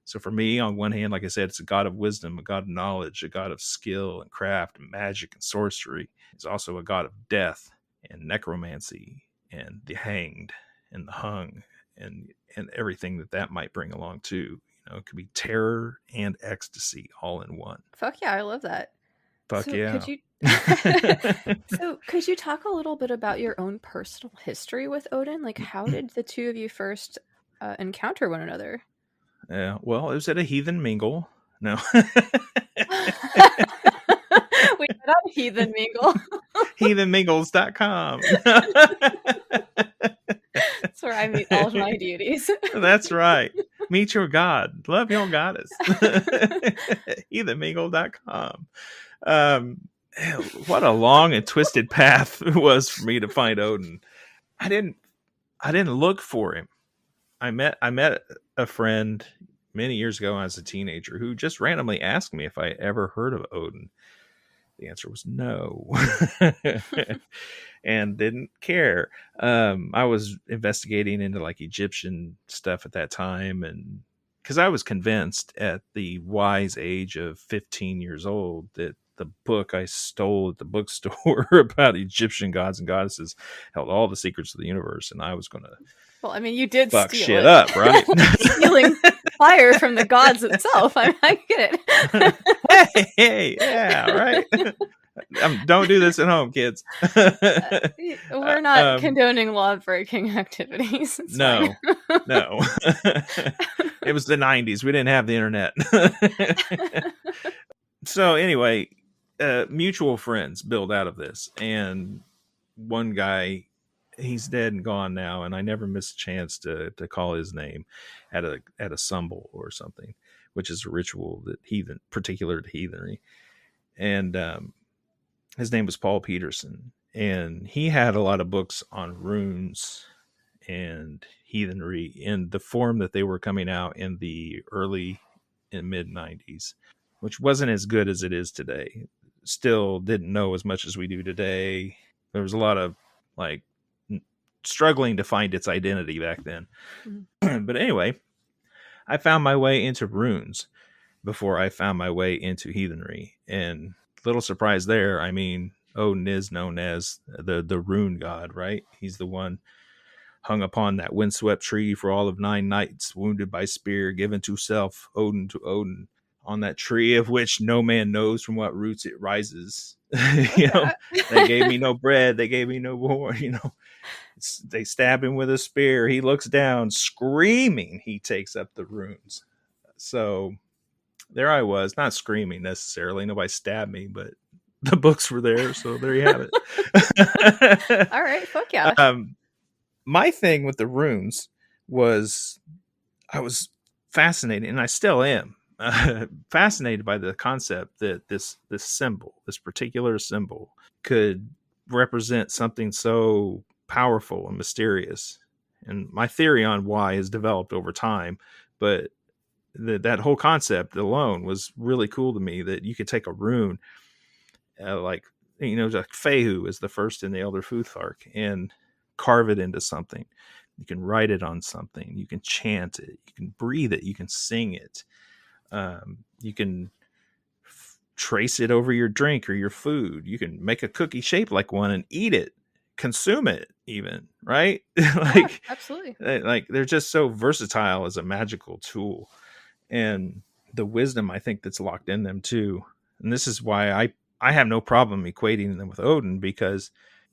Speaker 7: So for me, on one hand, like I said, it's a god of wisdom, a god of knowledge, a god of skill and craft and magic and sorcery. He's also a god of death and necromancy and the hanged and the hung and everything that might bring along too. You know, it could be terror and ecstasy all in one.
Speaker 1: Fuck yeah, I love that.
Speaker 7: Fuck so yeah.
Speaker 1: Could you talk a little bit about your own personal history with Odin? Like, how did the two of you first encounter one another?
Speaker 7: Yeah, well, it was at a heathen mingle. No.
Speaker 1: We met on Heathen Mingle.
Speaker 7: Heathenmingles.com.
Speaker 1: That's where I meet all of my deities.
Speaker 7: That's right. Meet your god. Love your goddess. Heathenmingle.com. What a long and twisted path it was for me to find Odin. I didn't look for him. I met a friend many years ago when I was a teenager who just randomly asked me if I ever heard of Odin. The answer was no. And didn't care. I was investigating into like Egyptian stuff at that time, and because I was convinced at the wise age of 15 years old that the book I stole at the bookstore about Egyptian gods and goddesses held all the secrets of the universe, and I was going to
Speaker 1: well, I mean, you did
Speaker 7: fuck
Speaker 1: steal
Speaker 7: shit
Speaker 1: it.
Speaker 7: up, right?
Speaker 1: Stealing fire from the gods itself. I get
Speaker 7: it. Hey, yeah, right. Don't do this at home, kids.
Speaker 1: We're not condoning law-breaking activities. It's
Speaker 7: no. It was the 90s. We didn't have the internet. So anyway, mutual friends build out of this, and one guy, he's dead and gone now, and I never missed a chance to call his name at a sumbel or something, which is a ritual that particular to heathenry. And his name was Paul Peterson, and he had a lot of books on runes and heathenry in the form that they were coming out in the early and mid 90s, which wasn't as good as it is today. Still didn't know as much as we do today. There was a lot of like struggling to find its identity back then. Mm-hmm. But anyway, I found my way into runes before I found my way into heathenry. And little surprise there. I mean, Odin is known as the rune god, right? He's the one hung upon that windswept tree for all of 9 nights, wounded by spear, given to self, Odin to Odin, on that tree of which no man knows from what roots it rises. They gave me no bread, they gave me no war, They stab him with a spear. He looks down, screaming. He takes up the runes. So there I was, not screaming necessarily. Nobody stabbed me, but the books were there. So there you have it.
Speaker 1: All right. Fuck yeah.
Speaker 7: My thing with the runes was I was fascinated, and I still am fascinated by the concept that this symbol, this particular symbol, could represent something so powerful and mysterious. And my theory on why has developed over time, but that whole concept alone was really cool to me, that you could take a rune, like Fehu is the first in the Elder Futhark, and carve it into something. You can write it on something. You can chant it. You can breathe it. You can sing it. You can trace it over your drink or your food. You can make a cookie shaped like one and eat it, consume it even, right?
Speaker 1: Yeah, absolutely.
Speaker 7: Like they're just so versatile as a magical tool. And the wisdom, I think, that's locked in them too. And this is why I have no problem equating them with Odin, because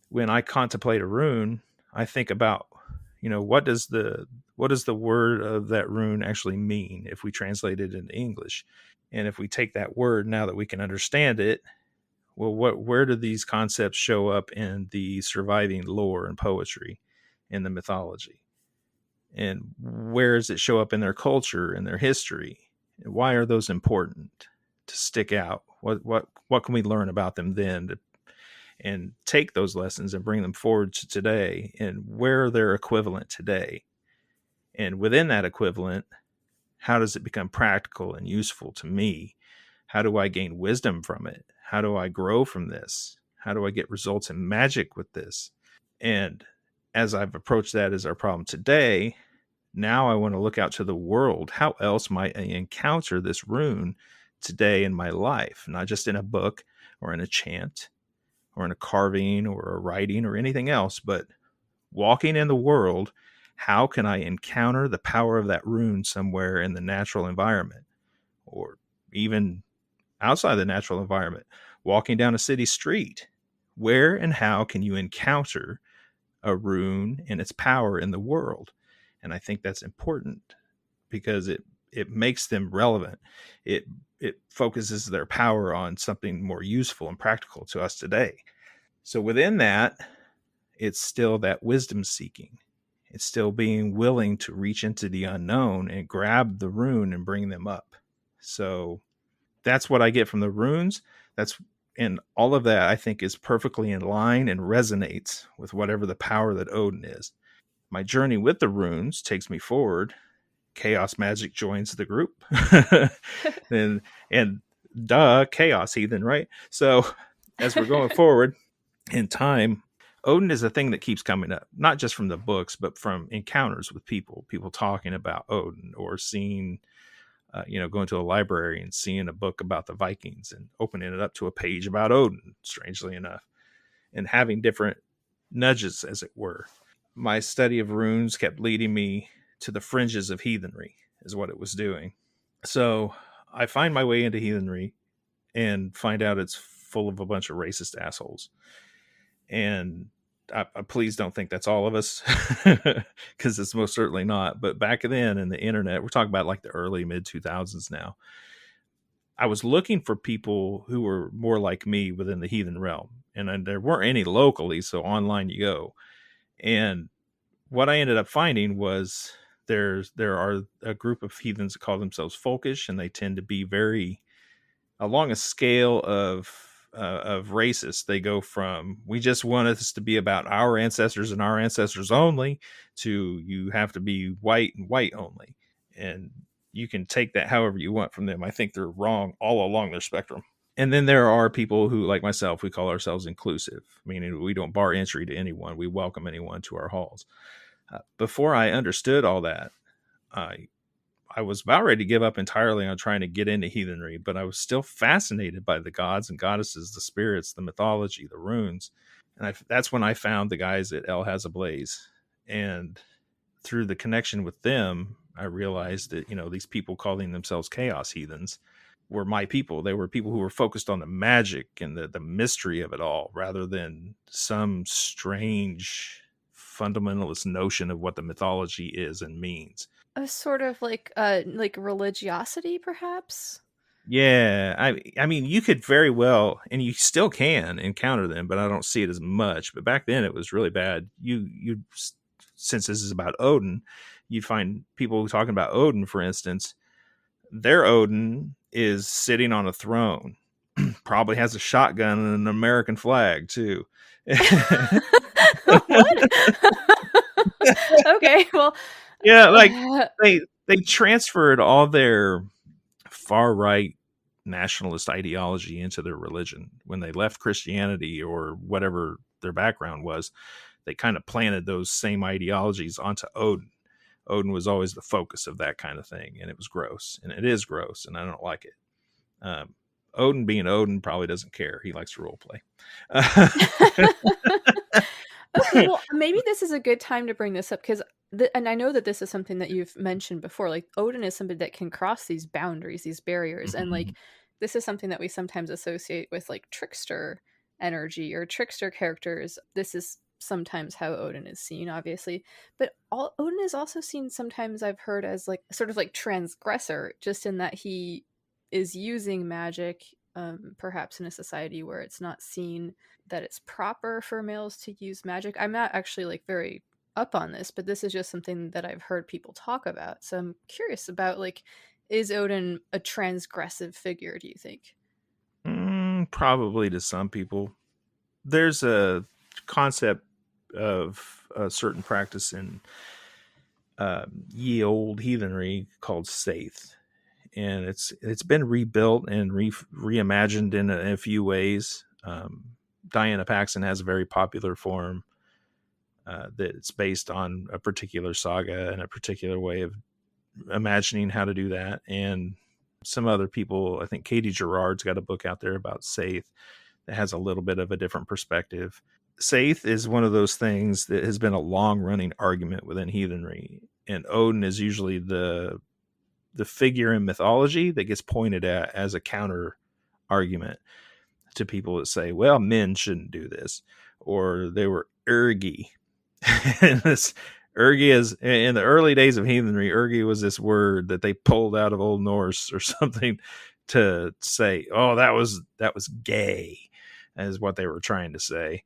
Speaker 7: when I contemplate a rune, I think about, what does the word of that rune actually mean if we translate it into English? And if we take that word, now that we can understand it, well, where do these concepts show up in the surviving lore and poetry, in the mythology? And where does it show up in their culture and their history? And why are those important to stick out? What can we learn about them then and take those lessons and bring them forward to today, and where they're equivalent today? And within that equivalent, how does it become practical and useful to me? How do I gain wisdom from it? How do I grow from this? How do I get results in magic with this? And as I've approached that as our problem today, now I want to look out to the world. How else might I encounter this rune today in my life? Not just in a book or in a chant or in a carving or a writing or anything else, but walking in the world. How can I encounter the power of that rune somewhere in the natural environment, or even outside the natural environment, walking down a city street? Where and how can you encounter a rune and its power in the world? And I think that's important because it makes them relevant. It focuses their power on something more useful and practical to us today. So within that, it's still that wisdom seeking. It's still being willing to reach into the unknown and grab the rune and bring them up. So that's what I get from the runes. And all of that, I think, is perfectly in line and resonates with whatever the power that Odin is. My journey with the runes takes me forward. Chaos magic joins the group. and chaos heathen, right? So as we're going forward in time, Odin is a thing that keeps coming up, not just from the books, but from encounters with people talking about Odin, or seeing, going to a library and seeing a book about the Vikings and opening it up to a page about Odin, strangely enough, and having different nudges, as it were. My study of runes kept leading me to the fringes of heathenry, is what it was doing. So I find my way into heathenry and find out it's full of a bunch of racist assholes. And I please don't think that's all of us, because it's most certainly not. But back then in the internet, we're talking about like the early mid 2000s now, I was looking for people who were more like me within the heathen realm. And there weren't any locally, so online you go. And what I ended up finding was there are a group of heathens that call themselves folkish, and they tend to be very along a scale of racist. They go from, we just want this to be about our ancestors and our ancestors only, to you have to be white and white only. And you can take that however you want from them. I think they're wrong all along their spectrum. And then there are people who, like myself, we call ourselves inclusive, meaning we don't bar entry to anyone. We welcome anyone to our halls. Before I understood all that, I I was about ready to give up entirely on trying to get into heathenry, but I was still fascinated by the gods and goddesses, the spirits, the mythology, the runes. And that's when I found the guys at El Has Ablaze. And through the connection with them, I realized that, these people calling themselves chaos heathens were my people. They were people who were focused on the magic and the mystery of it all, rather than some strange fundamentalist notion of what the mythology is and means.
Speaker 1: A sort of like religiosity, perhaps?
Speaker 7: Yeah, I mean, you could very well, and you still can encounter them, but I don't see it as much. But back then, it was really bad. You since this is about Odin, you'd find people talking about Odin, for instance. Their Odin is sitting on a throne, probably has a shotgun and an American flag too.
Speaker 1: What? Okay, well,
Speaker 7: yeah, like they transferred all their far right nationalist ideology into their religion when they left Christianity or whatever their background was. They kind of planted those same ideologies onto Odin. Odin was always the focus of that kind of thing, and it was gross, and it is gross, and I don't like it. Odin being Odin probably doesn't care. He likes to role play.
Speaker 1: Okay, well, maybe this is a good time to bring this up, because and I know that this is something that you've mentioned before. Like, Odin is somebody that can cross these boundaries, these barriers, and like this is something that we sometimes associate with like trickster energy or trickster characters. This is sometimes how Odin is seen, obviously, but Odin is also seen sometimes, I've heard, as like sort of like transgressor, just in that he is using magic, perhaps in a society where it's not seen that it's proper for males to use magic. I'm not actually like very up on this, but this is just something that I've heard people talk about. So I'm curious about, like, is Odin a transgressive figure, do you think?
Speaker 7: Probably to some people. There's a concept of a certain practice in ye old heathenry called Saith, and it's been rebuilt and reimagined in a few ways. Diana Paxson has a very popular form that's based on a particular saga and a particular way of imagining how to do that. And some other people, I think Katie Gerard's got a book out there about Saith that has a little bit of a different perspective. Saith is one of those things that has been a long running argument within heathenry, and Odin is usually the figure in mythology that gets pointed at as a counter argument to people that say, well, men shouldn't do this, or they were ergi. And this ergi is, in the early days of heathenry, ergi was this word that they pulled out of Old Norse or something to say, oh, that was gay, is what they were trying to say,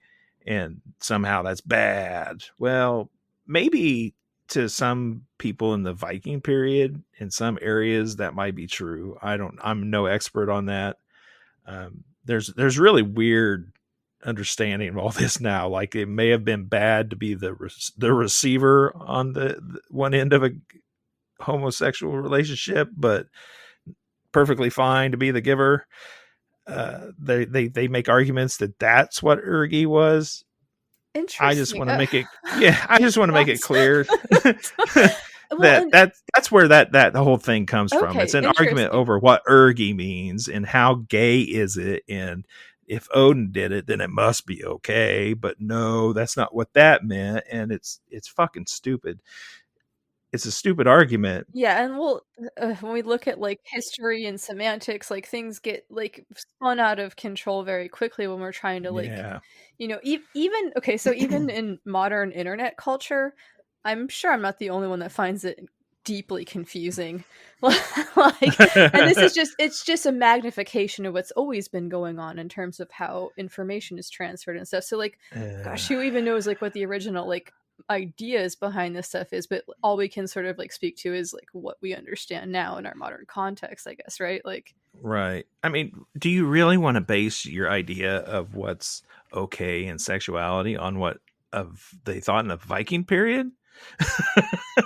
Speaker 7: and somehow that's bad. Well, maybe to some people in the Viking period, in some areas, that might be true. I'm no expert on that. There's really weird understanding of all this now. Like, it may have been bad to be the receiver on the one end of a homosexual relationship, but perfectly fine to be the giver. They make arguments that that's what ergi was.
Speaker 1: Interesting.
Speaker 7: I just want to make it, I just want to make it clear that's where that whole thing comes from. It's an argument over what ergi means and how gay is it, and if Odin did it, then it must be okay. But no, that's not what that meant, and it's fucking stupid. It's a stupid argument.
Speaker 1: Yeah, and when we look at like history and semantics, like things get like spun out of control very quickly when we're trying to like, even okay, so even in modern internet culture, I'm sure I'm not the only one that finds it deeply confusing. Like, and it's just a magnification of what's always been going on in terms of how information is transferred and stuff. So like, gosh, who even knows like what the original like ideas behind this stuff is, but all we can sort of like speak to is like what we understand now in our modern context, I guess, right? Like,
Speaker 7: right. I mean, do you really want to base your idea of what's okay in sexuality on what they thought in the Viking period?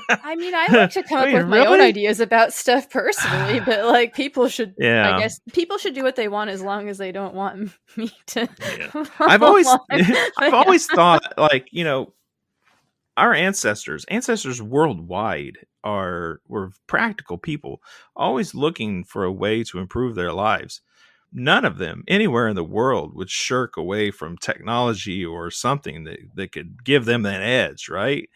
Speaker 1: I mean, I like to come up with my own ideas about stuff personally, but like people should, I guess people should do what they want as long as they don't want me to.
Speaker 7: I've always thought, like, our ancestors worldwide were practical people, always looking for a way to improve their lives. None of them anywhere in the world would shirk away from technology or something that could give them that edge, right?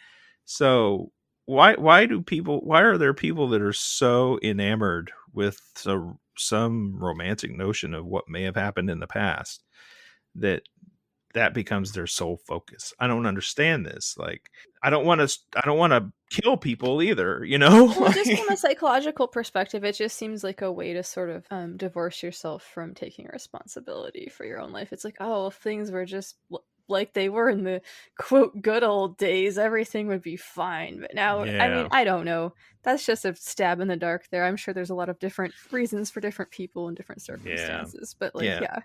Speaker 7: So why are there people that are so enamored with some romantic notion of what may have happened in the past that becomes their sole focus? I don't understand this. Like, I don't want to kill people either, you know?
Speaker 1: Well, just from a psychological perspective, it just seems like a way to sort of divorce yourself from taking responsibility for your own life. It's like, oh, if things were just like they were in the quote good old days, everything would be fine. But now, I mean, I don't know. That's just a stab in the dark there. I'm sure there's a lot of different reasons for different people and different circumstances. But like, yeah.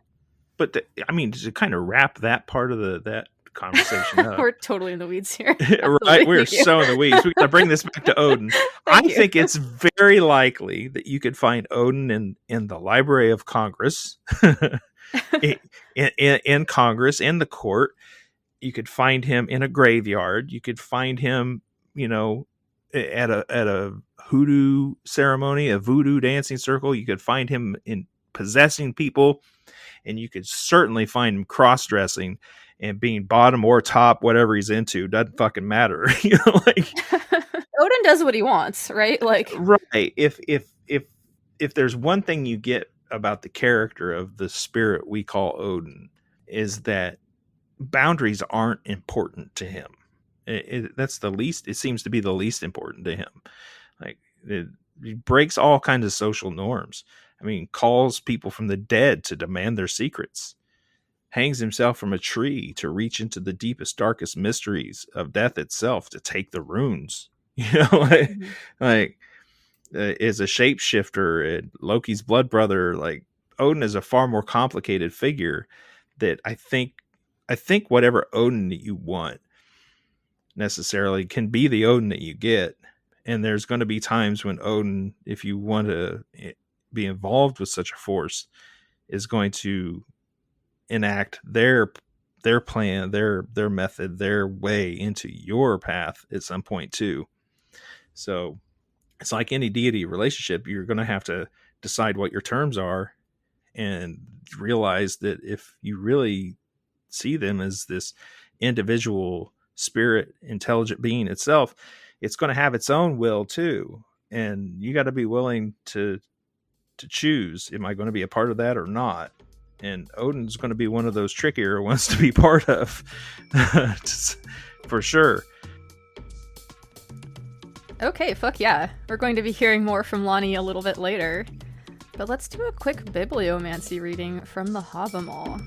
Speaker 7: But I mean, to kind of wrap that part of that conversation up.
Speaker 1: We're totally in the weeds here.
Speaker 7: Right, we're so in the weeds. We got to bring this back to Odin. I think it's very likely that you could find Odin in the Library of Congress, in Congress, in the court. You could find him in a graveyard. You could find him, you know, at a hoodoo ceremony, a voodoo dancing circle. You could find him in possessing people, and you could certainly find him cross-dressing and being bottom or top, whatever he's into. Doesn't fucking matter. You know, like
Speaker 1: Odin does what he wants, right? Like,
Speaker 7: right. If there's one thing you get about the character of the spirit we call Odin, is that boundaries aren't important to him. That's the least. It seems to be the least important to him. Like, he breaks all kinds of social norms. I mean, calls people from the dead to demand their secrets. Hangs himself from a tree to reach into the deepest, darkest mysteries of death itself to take the runes. You know, is a shapeshifter and Loki's blood brother. Like, Odin is a far more complicated figure that I think whatever Odin that you want necessarily can be the Odin that you get. And there's going to be times when Odin, if you want to be involved with such a force, is going to enact their plan, their method, their way into your path at some point too. So it's like any deity relationship. You're going to have to decide what your terms are and realize that if you really see them as this individual spirit, intelligent being itself, it's going to have its own will too. And you got to be willing to choose, am I going to be a part of that or not? And Odin's going to be one of those trickier ones to be part of, for sure.
Speaker 1: Okay, fuck yeah. We're going to be hearing more from Lonnie a little bit later. But let's do a quick bibliomancy reading from the Havamal.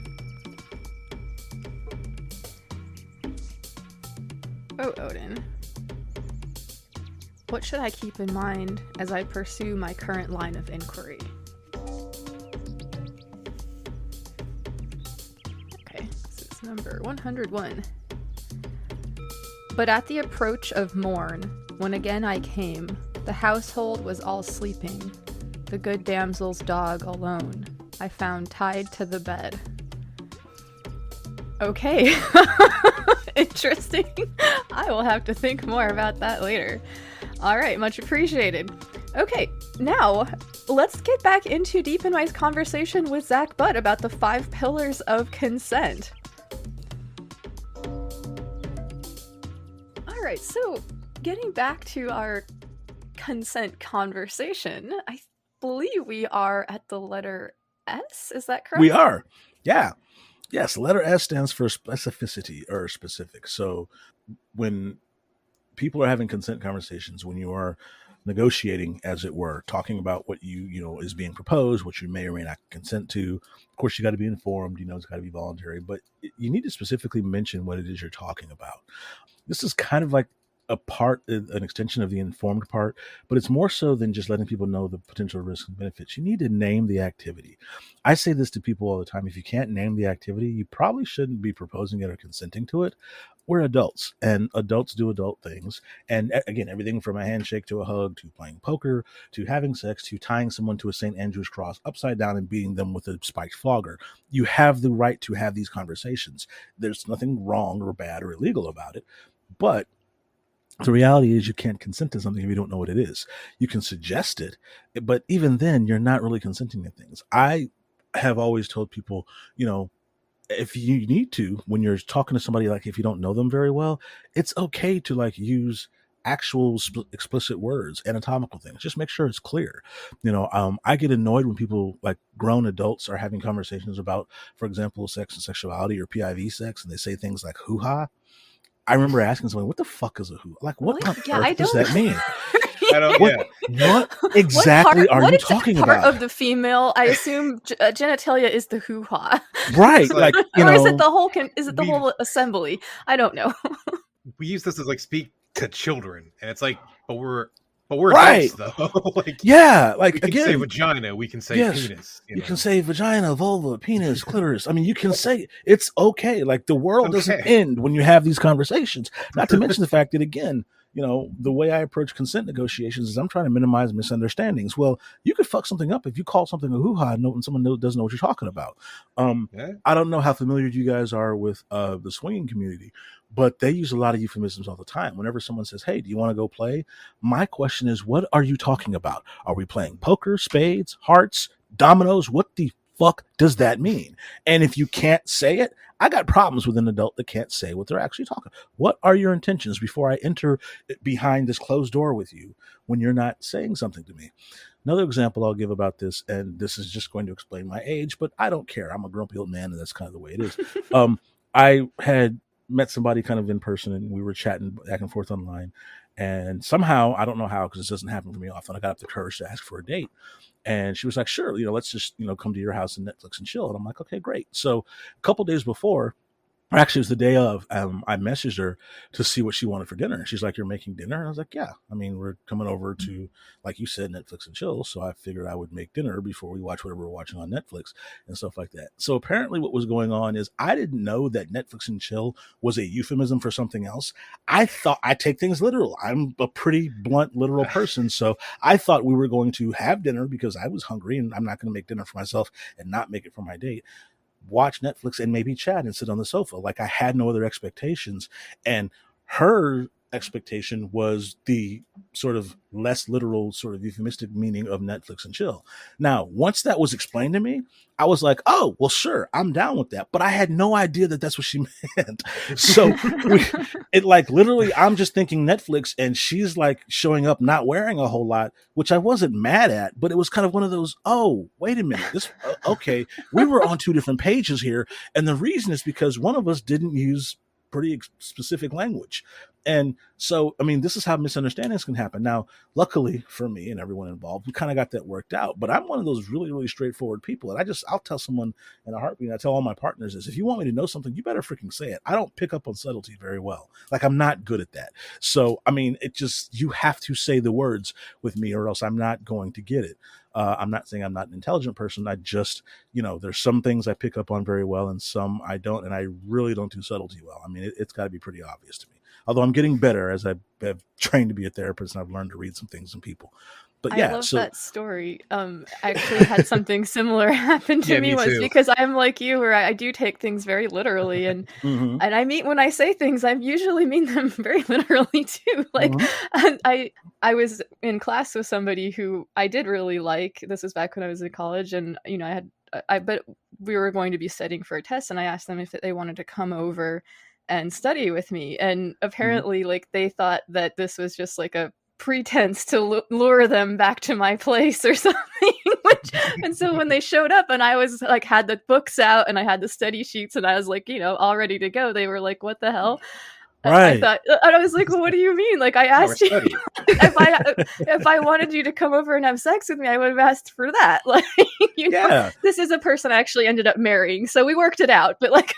Speaker 1: Oh, Odin. What should I keep in mind as I pursue my current line of inquiry? Okay, this is number 101. But at the approach of morn, when again I came, the household was all sleeping, the good damsel's dog alone I found tied to the bed. Okay. Interesting. I will have to think more about that later. Alright, much appreciated. Okay, now, let's get back into Deep and Mice's conversation with Zach Butt about the 5 pillars of consent. Alright, so getting back to our consent conversation, I believe we are at the letter S, is that correct?
Speaker 3: We are, yeah. Yes, letter S stands for specificity or specific. So when people are having consent conversations, when you are negotiating, as it were, talking about what you know is being proposed, what you may or may not consent to, of course, you got to be informed, it's got to be voluntary, but you need to specifically mention what it is you're talking about. This is kind of like an extension of the informed part, but it's more so than just letting people know the potential risks and benefits. You need to name the activity. I say this to people all the time. If you can't name the activity, you probably shouldn't be proposing it or consenting to it. We're adults, and adults do adult things. And again, everything from a handshake to a hug, to playing poker, to having sex, to tying someone to a St. Andrew's cross upside down and beating them with a spiked flogger. You have the right to have these conversations. There's nothing wrong or bad or illegal about it. But The reality is you can't consent to something if you don't know what it is. You can suggest it, but even then, you're not really consenting to things. I have always told people, if you need to, when you're talking to somebody, like if you don't know them very well, it's okay to like use actual explicit words, anatomical things. Just make sure it's clear. I get annoyed when people, like grown adults, are having conversations about, for example, sex and sexuality or PIV sex, and they say things like hoo-ha. I remember asking someone, what the fuck is a hoo? Like, what on earth does that mean?
Speaker 4: I don't.
Speaker 3: What exactly are you talking
Speaker 1: part
Speaker 3: about?
Speaker 1: of the female? I assume genitalia is the hoo-ha,
Speaker 3: right? Like,
Speaker 1: or is it the whole? Is it the whole assembly? I don't know.
Speaker 4: We use this as like speak to children, and it's like, but we're
Speaker 3: right,
Speaker 4: adults, though. Like,
Speaker 3: yeah, like
Speaker 4: we can
Speaker 3: again,
Speaker 4: say vagina, we can say penis.
Speaker 3: You can say vagina, vulva, penis, clitoris. I mean, you can say it's okay. Like, the world doesn't end when you have these conversations. Not to mention the fact that, again, the way I approach consent negotiations is I'm trying to minimize misunderstandings. Well, you could fuck something up if you call something a hoo-ha and someone doesn't know what you're talking about. I don't know how familiar you guys are with the swinging community, but they use a lot of euphemisms all the time. Whenever someone says, hey, do you want to go play? My question is, what are you talking about? Are we playing poker, spades, hearts, dominoes? What the fuck does that mean? And if you can't say it, I got problems with an adult that can't say what they're actually talking. What are your intentions before I enter behind this closed door with you when you're not saying something to me? Another example I'll give about this, and this is just going to explain my age, but I don't care. I'm a grumpy old man, and that's kind of the way it is. I had met somebody kind of in person, and we were chatting back and forth online. And somehow, I don't know how, because this doesn't happen for me often, I got up the courage to ask for a date. And she was like, sure, let's just, come to your house and Netflix and chill. And I'm like, okay, great. So a couple days before, or actually it was the day of, I messaged her to see what she wanted for dinner. And she's like, you're making dinner? And I was like, yeah, I mean, we're coming over to, like you said, Netflix and chill. So I figured I would make dinner before we watch whatever we're watching on Netflix and stuff like that. So apparently what was going on is I didn't know that Netflix and chill was a euphemism for something else. I thought I take things literal. I'm a pretty blunt, literal person. So I thought we were going to have dinner because I was hungry and I'm not going to make dinner for myself and not make it for my date. Watch Netflix and maybe chat and sit on the sofa. Like, I had no other expectations. And her expectation was the sort of less literal, sort of euphemistic meaning of Netflix and chill. Now, once that was explained to me, I was like, oh, well, sure, I'm down with that. But I had no idea that that's what she meant. So literally, I'm just thinking Netflix, and she's like showing up not wearing a whole lot, which I wasn't mad at, but it was kind of one of those, oh, wait a minute, okay, we were on two different pages here. And the reason is because one of us didn't use pretty specific language. And so, I mean, this is how misunderstandings can happen. Now, luckily for me and everyone involved, we kind of got that worked out. But I'm one of those really, really straightforward people. And I'll tell someone in a heartbeat, and I tell all my partners is, if you want me to know something, you better freaking say it. I don't pick up on subtlety very well. Like, I'm not good at that. So, I mean, you have to say the words with me or else I'm not going to get it. I'm not saying I'm not an intelligent person. I just, there's some things I pick up on very well and some I don't. And I really don't do subtlety well. I mean, it's got to be pretty obvious to me. Although I'm getting better as I have trained to be a therapist and I've learned to read some things in people. But yeah,
Speaker 1: I love that story. I actually had something similar happen to me once, because I'm like you, where I do take things very literally, and and when I say things, I usually mean them very literally too. Like, and I was in class with somebody who I did really like. This was back when I was in college, and but we were going to be studying for a test, and I asked them if they wanted to come over and study with me, and apparently like they thought that this was just like a pretense to lure them back to my place or something. And so when they showed up and I was like, had the books out and I had the study sheets and I was like, all ready to go, they were like, what the hell?
Speaker 3: Right.
Speaker 1: I thought, and I was like, well, what do you mean? Like, I asked you if I wanted you to come over and have sex with me, I would have asked for that. Like, this is a person I actually ended up marrying, so we worked it out. But like,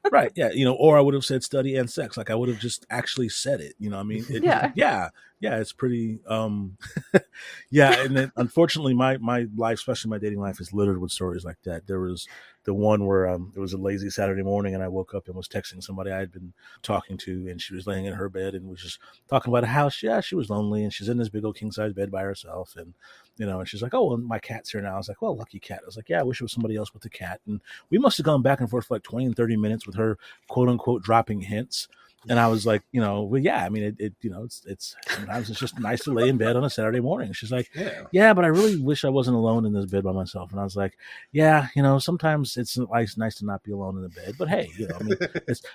Speaker 3: right, yeah, or I would have said study and sex. Like, I would have just actually said it. I mean, it's pretty. And then, unfortunately, my life, especially my dating life, is littered with stories like that. There was the one where it was a lazy Saturday morning and I woke up and was texting somebody I had been talking to, and she was laying in her bed and was just talking about how she was lonely and she's in this big old king size bed by herself, and and she's like, oh, well, my cat's here now. I was like, well, lucky cat. I was like, yeah, I wish it was somebody else with the cat. And we must have gone back and forth for like 20 and 30 minutes with her, quote unquote, dropping hints. And I was like, well, yeah, I mean, it's sometimes it's just nice to lay in bed on a Saturday morning. She's like, yeah, but I really wish I wasn't alone in this bed by myself. And I was like, yeah, sometimes it's nice to not be alone in the bed. But hey, I mean,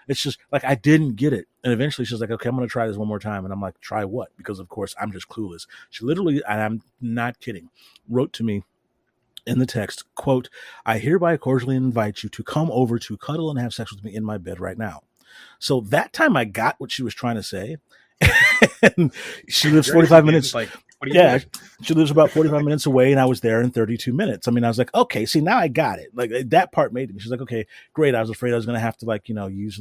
Speaker 3: it's just like I didn't get it. And eventually she's like, okay, I'm going to try this one more time. And I'm like, try what? Because of course I'm just clueless. She literally, and I'm not kidding, wrote to me in the text, quote, I hereby cordially invite you to come over to cuddle and have sex with me in my bed right now. So that time I got what she was trying to say. And she lives 45 minutes. Like, yeah, she lives about 45 minutes away, and I was there in 32 minutes. I mean, I was like, okay, see, now I got it. Like that part made me. She's like, okay, great. I was afraid I was going to have to use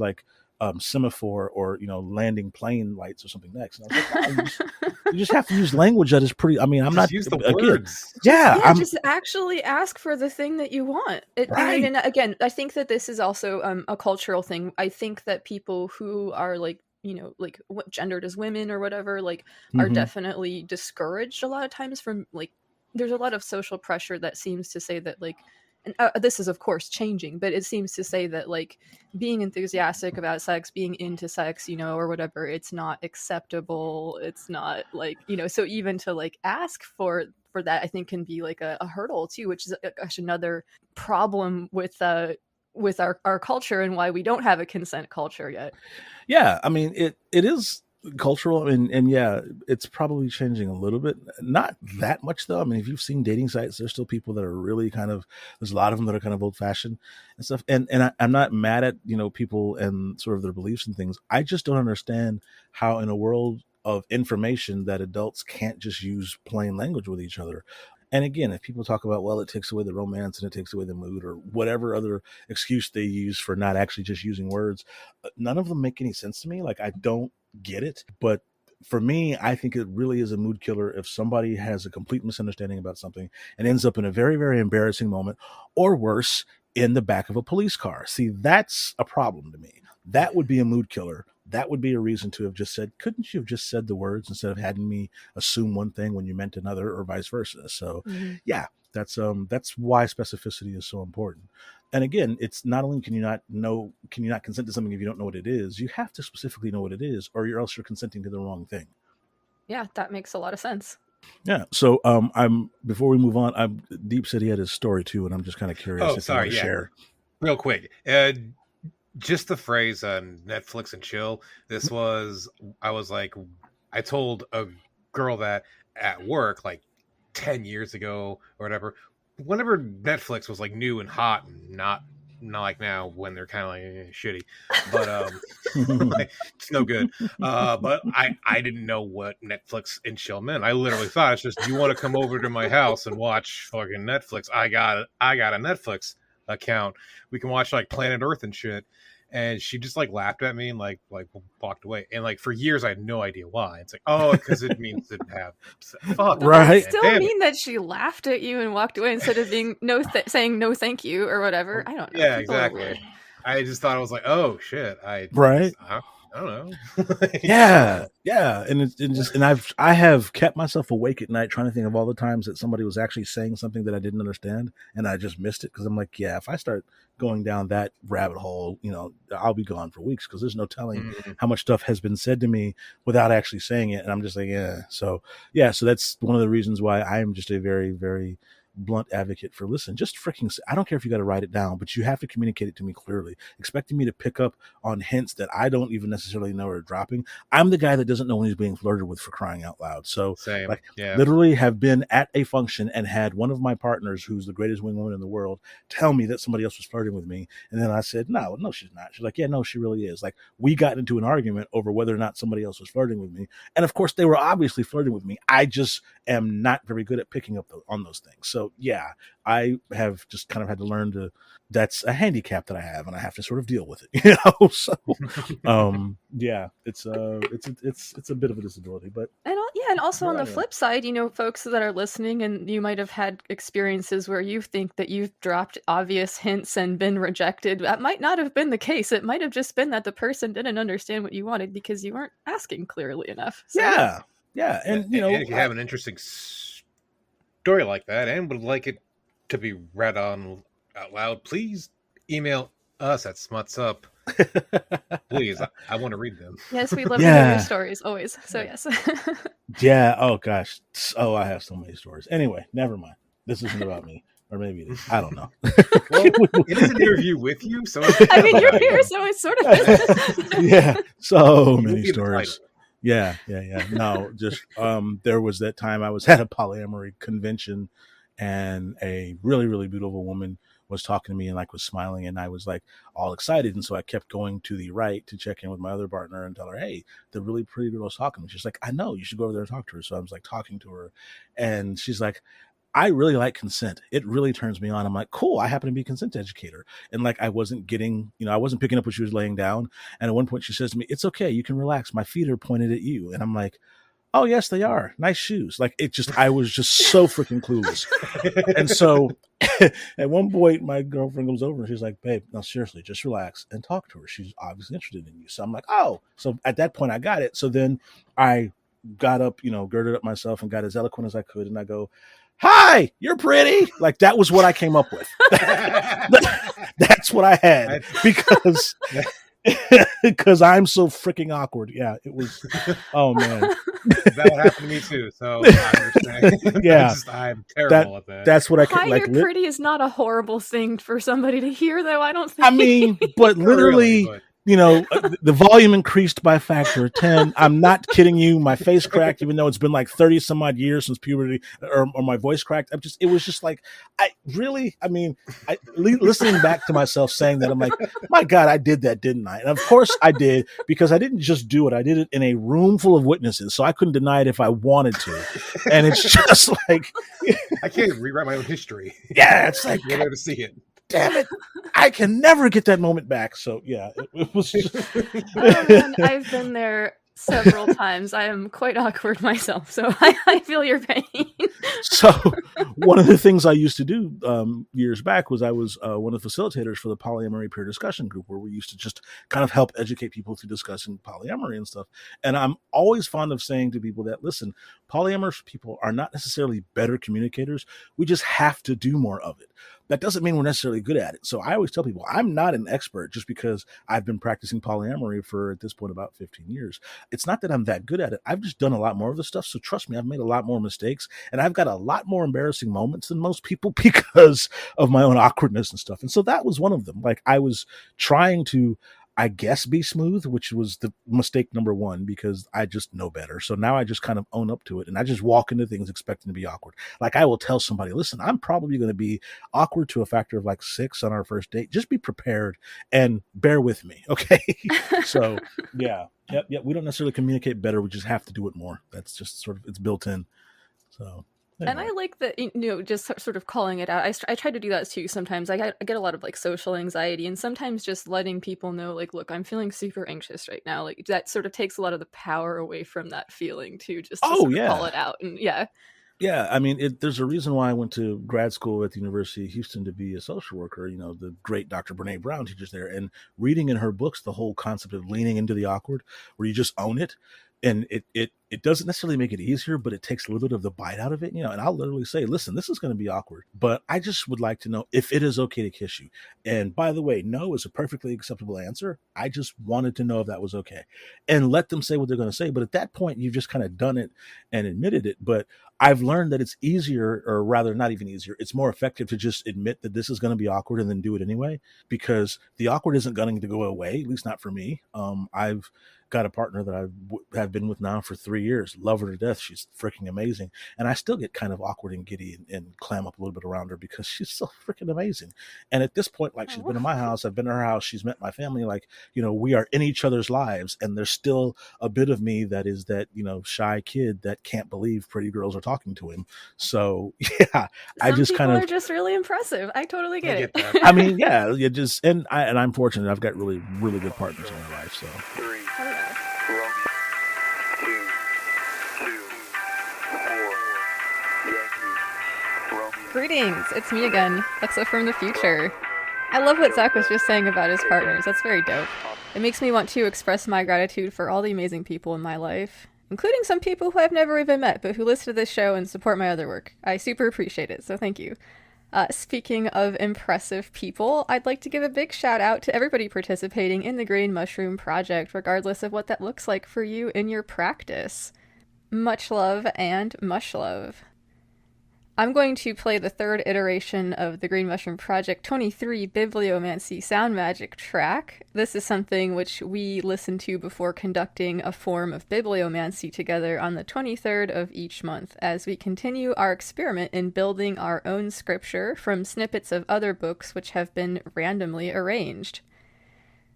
Speaker 3: semaphore or landing plane lights or something next. And I was like, you just have to use language that is pretty. I mean, I'm not
Speaker 4: use the words.
Speaker 1: Yeah, just actually ask for the thing that you want.
Speaker 3: Right.
Speaker 1: I mean, and again, I think that this is also a cultural thing. I think that people who are gendered as women or whatever, are definitely discouraged a lot of times from there's a lot of social pressure that seems to say that and this is of course changing, but it seems to say that being enthusiastic about sex, being into sex, or whatever, it's not acceptable. It's not so even to ask for that, I think can be a hurdle too, which is actually another problem with our culture and why we don't have a consent culture yet.
Speaker 3: Yeah, I mean, it is cultural, and yeah, it's probably changing a little bit. Not that much though. I mean, if you've seen dating sites, there's still people that are really there's a lot of them that are kind of old fashioned and stuff. And I'm not mad at people and sort of their beliefs and things. I just don't understand how in a world of information that adults can't just use plain language with each other. And again, if people talk about, well, it takes away the romance and it takes away the mood or whatever other excuse they use for not actually just using words, none of them make any sense to me. I don't get it. But for me, I think it really is a mood killer if somebody has a complete misunderstanding about something and ends up in a very, very embarrassing moment, or worse, in the back of a police car. See, that's a problem to me. That would be a mood killer. That would be a reason to have just said, couldn't you have just said the words instead of having me assume one thing when you meant another, or vice versa? So yeah, that's why specificity is so important. And again, it's not only can you not consent to something if you don't know what it is, you have to specifically know what it is, or else you're consenting to the wrong thing.
Speaker 1: Yeah, that makes a lot of sense.
Speaker 3: Yeah. So before we move on, Deep said he had his story too, and I'm just kind of curious if you want to share.
Speaker 4: Real quick. Just the phrase Netflix and chill. I told a girl that at work 10 years ago or whatever, whenever Netflix was new and hot and not like now when they're kind of shitty, but it's no good. But I didn't know what Netflix and chill meant. I literally thought it's just, you want to come over to my house and watch fucking Netflix? I got a Netflix account. We can watch Planet Earth and shit. And she just laughed at me and walked away. And for years I had no idea why. It's because it means to have fuck.
Speaker 3: Right.
Speaker 1: Does it still mean that she laughed at you and walked away instead of being saying no thank you or whatever? I don't know.
Speaker 4: Yeah, exactly. I just thought it was oh shit. I don't know.
Speaker 3: Yeah. And I have kept myself awake at night trying to think of all the times that somebody was actually saying something that I didn't understand and I just missed it, because I'm yeah, if I start going down that rabbit hole, I'll be gone for weeks, because there's no telling how much stuff has been said to me without actually saying it, and I'm just yeah. So that's one of the reasons why I am just a very, very blunt advocate for listen, just freaking, I don't care if you got to write it down, but you have to communicate it to me clearly. Expecting me to pick up on hints that I don't even necessarily know are dropping. I'm the guy that doesn't know when he's being flirted with, for crying out loud. So literally have been at a function and had one of my partners, who's the greatest wing woman in the world, tell me that somebody else was flirting with me. And then I said, no, she's not. She's yeah, no, she really is. We got into an argument over whether or not somebody else was flirting with me. And of course they were obviously flirting with me. I just am not very good at picking up on those things. So yeah, I have just kind of had to learn that's a handicap that I have, and I have to sort of deal with it, So, yeah, it's a bit of a disability, but
Speaker 1: and also on the flip side, folks that are listening, and you might have had experiences where you think that you've dropped obvious hints and been rejected. That might not have been the case. It might have just been that the person didn't understand what you wanted because you weren't asking clearly enough. So,
Speaker 3: yeah, and
Speaker 4: if you have an interesting story like that and would like it to be read on out loud, please email us at smutsup Please, I want to read them.
Speaker 1: Yes, we love to hear
Speaker 3: Yeah.
Speaker 1: your stories always. So yes.
Speaker 3: Yeah. Oh gosh. Oh, I have so many stories. Anyway, never mind. This isn't about me, or maybe it is. I don't know.
Speaker 4: Well, it is an interview with you, so
Speaker 1: I mean, you're here, so it's sort of.
Speaker 3: Yeah. So
Speaker 4: You
Speaker 3: many
Speaker 4: will be the
Speaker 3: stories.
Speaker 4: title.
Speaker 3: Yeah. No, just there was that time I was at a polyamory convention, and a really, really beautiful woman was talking to me and like was smiling, and I was like all excited, and so I kept going to the right to check in with my other partner and tell her, hey, the really pretty girl's talking to me. She's like, I know, you should go over there and talk to her. So I was like talking to her, and she's like, I really like consent. It really turns me on. I'm like, cool. I happen to be a consent educator. And like, I wasn't getting, I wasn't picking up what she was laying down. And at one point she says to me, it's okay. You can relax. My feet are pointed at you. And I'm like, oh yes, they are. Nice shoes. Like I was just so freaking clueless. And so at one point my girlfriend comes over and she's like, babe, no, seriously, just relax and talk to her. She's obviously interested in you. So I'm like, oh, so at that point I got it. So then I got up, girded up myself and got as eloquent as I could. And I go, hi, you're pretty. Like that was what I came up with. That's what I had because I'm so freaking awkward. Yeah, it was. Oh man,
Speaker 4: that would happen to me too. So I understand.
Speaker 3: Yeah,
Speaker 4: I'm terrible at that.
Speaker 3: That's what I
Speaker 1: Hi,
Speaker 3: like.
Speaker 1: you're pretty is not a horrible thing for somebody to hear, though. I don't think.
Speaker 3: I mean, but literally.
Speaker 4: Really,
Speaker 3: the volume increased by a factor of 10. I'm not kidding you. My face cracked, even though it's been like 30 some odd years since puberty or my voice cracked. It was just like, listening back to myself saying that, I'm like, my God, I did that, didn't I? And of course I did, because I didn't just do it. I did it in a room full of witnesses. So I couldn't deny it if I wanted to. And it's just like,
Speaker 4: I can't rewrite my own history.
Speaker 3: Yeah. It's like,
Speaker 4: you're there to see it.
Speaker 3: Damn it, I can never get that moment back. So yeah, it was just...
Speaker 1: Oh man, I've been there several times. I am quite awkward myself, so I feel your pain.
Speaker 3: So one of the things I used to do years back was I was one of the facilitators for the polyamory peer discussion group, where we used to just kind of help educate people through discussing polyamory and stuff. And I'm always fond of saying to people that, listen, polyamorous people are not necessarily better communicators. We just have to do more of it. That doesn't mean we're necessarily good at it. So I always tell people I'm not an expert just because I've been practicing polyamory for, at this point, about 15 years. It's not that I'm that good at it. I've just done a lot more of the stuff. So trust me, I've made a lot more mistakes, and I've got a lot more embarrassing moments than most people because of my own awkwardness and stuff. And so that was one of them. Like, I was trying to, I guess, be smooth, which was the mistake number one, because I just know better. So now I just kind of own up to it, and I just walk into things expecting to be awkward. Like, I will tell somebody, listen, I'm probably going to be awkward to a factor of like 6 on our first date. Just be prepared and bear with me. Okay. So yeah. Yep. We don't necessarily communicate better. We just have to do it more. That's just sort of, it's built in. So. Anyway.
Speaker 1: And I like that, just sort of calling it out. I try to do that too sometimes. I get a lot of like social anxiety, and sometimes just letting people know, like, look, I'm feeling super anxious right now. Like, that sort of takes a lot of the power away from that feeling too, just to sort of call it out. And yeah.
Speaker 3: Yeah, I mean, there's a reason why I went to grad school at the University of Houston to be a social worker. The great Dr. Brene Brown teaches there, and reading in her books the whole concept of leaning into the awkward, where you just own it. And it doesn't necessarily make it easier, but it takes a little bit of the bite out of it, and I'll literally say, listen, this is going to be awkward, but I just would like to know if it is okay to kiss you. And by the way, no is a perfectly acceptable answer. I just wanted to know if that was okay, and let them say what they're going to say. But at that point, you've just kind of done it and admitted it. But I've learned that it's easier, or rather not even easier, it's more effective to just admit that this is going to be awkward and then do it anyway, because the awkward isn't going to go away, at least not for me. I've got a partner that I have been with now for 3 years. Love her to death. She's freaking amazing. And I still get kind of awkward and giddy and clam up a little bit around her because she's so freaking amazing. And at this point, like, she's been in my house, I've been in her house, she's met my family. Like, we are in each other's lives. And there's still a bit of me that is that, shy kid that can't believe pretty girls are talking to him. So yeah, I just kind of,
Speaker 1: are just really impressive. I totally get it.
Speaker 3: I mean, yeah, you just, and I'm fortunate. I've got really, really good partners in my life. So
Speaker 6: 3, Romeo, 2, 4, Yankee, Romeo.
Speaker 1: Greetings, it's me again, Lexa from the future. I love what Zach was just saying about his partners. That's very dope. It makes me want to express my gratitude for all the amazing people in my life, including some people who I've never even met, but who listen to this show and support my other work. I super appreciate it, so thank you. Speaking of impressive people, I'd like to give a big shout out to everybody participating in the Green Mushroom Project, regardless of what that looks like for you in your practice. Much love and much love. I'm going to play the third iteration of the Green Mushroom Project 23 Bibliomancy Sound Magic track. This is something which we listen to before conducting a form of bibliomancy together on the 23rd of each month, as we continue our experiment in building our own scripture from snippets of other books which have been randomly arranged.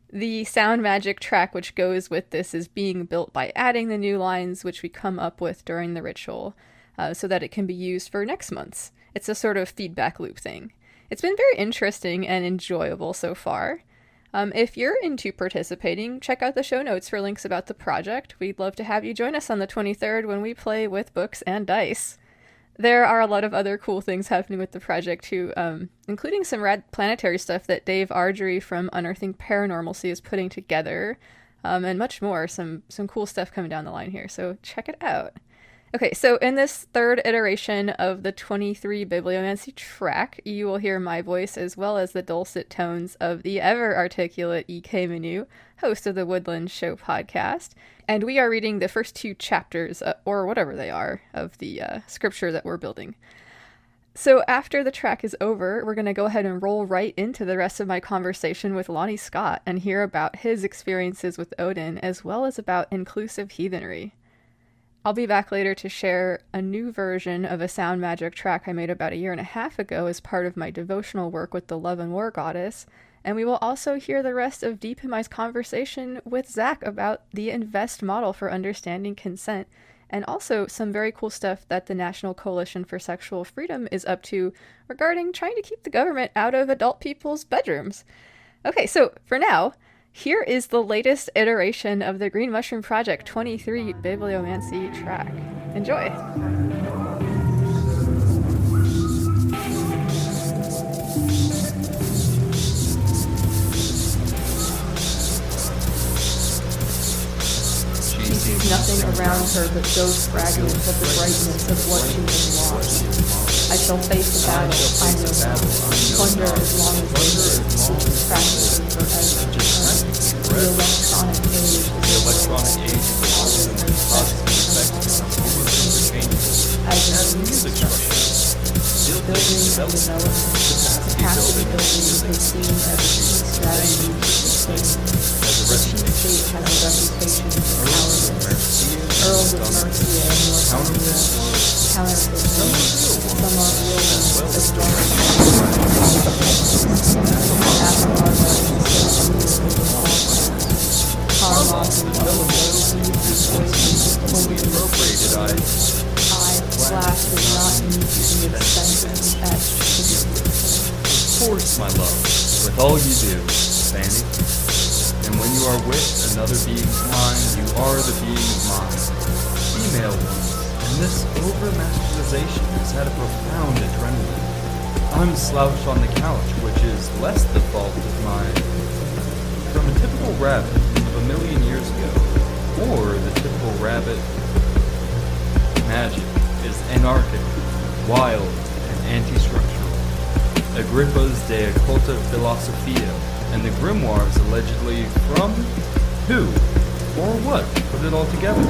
Speaker 1: The sound magic track which goes with this is being built by adding the new lines which we come up with during the ritual, so that it can be used for next month's. It's a sort of feedback loop thing. It's been very interesting and enjoyable so far. If you're into participating, check out the show notes for links about the project. We'd love to have you join us on the 23rd when we play with books and dice. There are a lot of other cool things happening with the project too, including some rad planetary stuff that Dave Ardrey from Unearthing Paranormalcy is putting together, and much more. Some cool stuff coming down the line here, so check it out. Okay, so in this third iteration of the 23 Bibliomancy track, you will hear my voice as well as the dulcet tones of the ever-articulate E.K. Manu, host of the Woodland Show podcast. And we are reading the first two chapters, or whatever they are, of the scripture that we're building. So after the track is over, we're going to go ahead and roll right into the rest of my conversation with Lonnie Scott and hear about his experiences with Odin, as well as about inclusive heathenry. I'll be back later to share a new version of a sound magic track I made about a year and a half ago as part of my devotional work with the Love and War Goddess, and we will also hear the rest of Deep in My's conversation with Zach about the INVEST model for understanding consent, and also some very cool stuff that the National Coalition for Sexual Freedom is up to regarding trying to keep the government out of adult people's bedrooms. Okay, so for now, here is the latest iteration of the Green Mushroom Project 23 Bibliomancy track. Enjoy! She sees nothing around her but those fragments of the brightness of what she has lost. I shall face the battle, I know, plunder as long as they live, practice forever. The electronic age is as in music structure. Building and development, capacity building is seen as a key strategy to sustain. The chief state has a reputation for cowardice. Earls of Mercia and Northumbria counterfeit some are real ones as well Glass does not need to be expensive etched.
Speaker 8: Of course, my love, with all you do, Fanny. And when you are with another being's mind, you are the being of mine. Female ones, and this over-masculization has had a profound adrenaline. I'm slouched on the couch, which is less the fault of mine. From a typical rabbit of a million years ago, or the typical rabbit, magic is anarchic, wild, and anti-structural. Agrippa's De Occulta Philosophia, and the grimoires allegedly from who or what put it all together,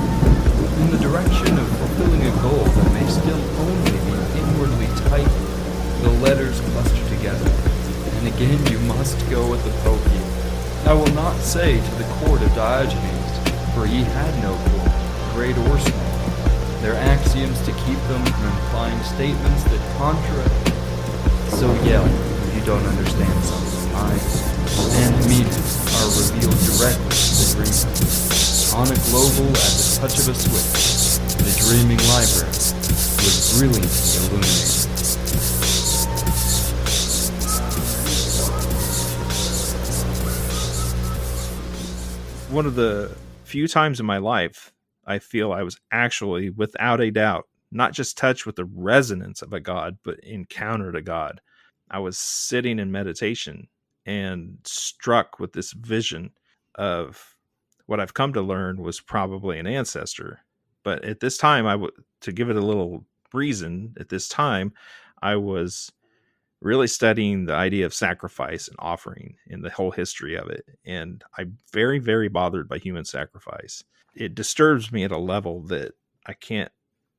Speaker 8: in the direction of fulfilling a goal that may still only be inwardly tight. The letters cluster together, and again you must go with the pokey. I will not say to the court of Diogenes, for he had no court, great or small. Their axioms to keep them from implying statements that contradict. So yell if you don't understand something. Eyes and meaning are revealed directly to the dreamer. On a global at the touch of a switch, the dreaming library was brilliantly illuminated.
Speaker 7: One of the few times in my life I feel I was actually, without a doubt, not just touched with the resonance of a god, but encountered a god. I was sitting in meditation and struck with this vision of what I've come to learn was probably an ancestor. But at this time, to give it a little reason, at this time, I was really studying the idea of sacrifice and offering and the whole history of it. And I'm very, very bothered by human sacrifice. It disturbs me at a level that I can't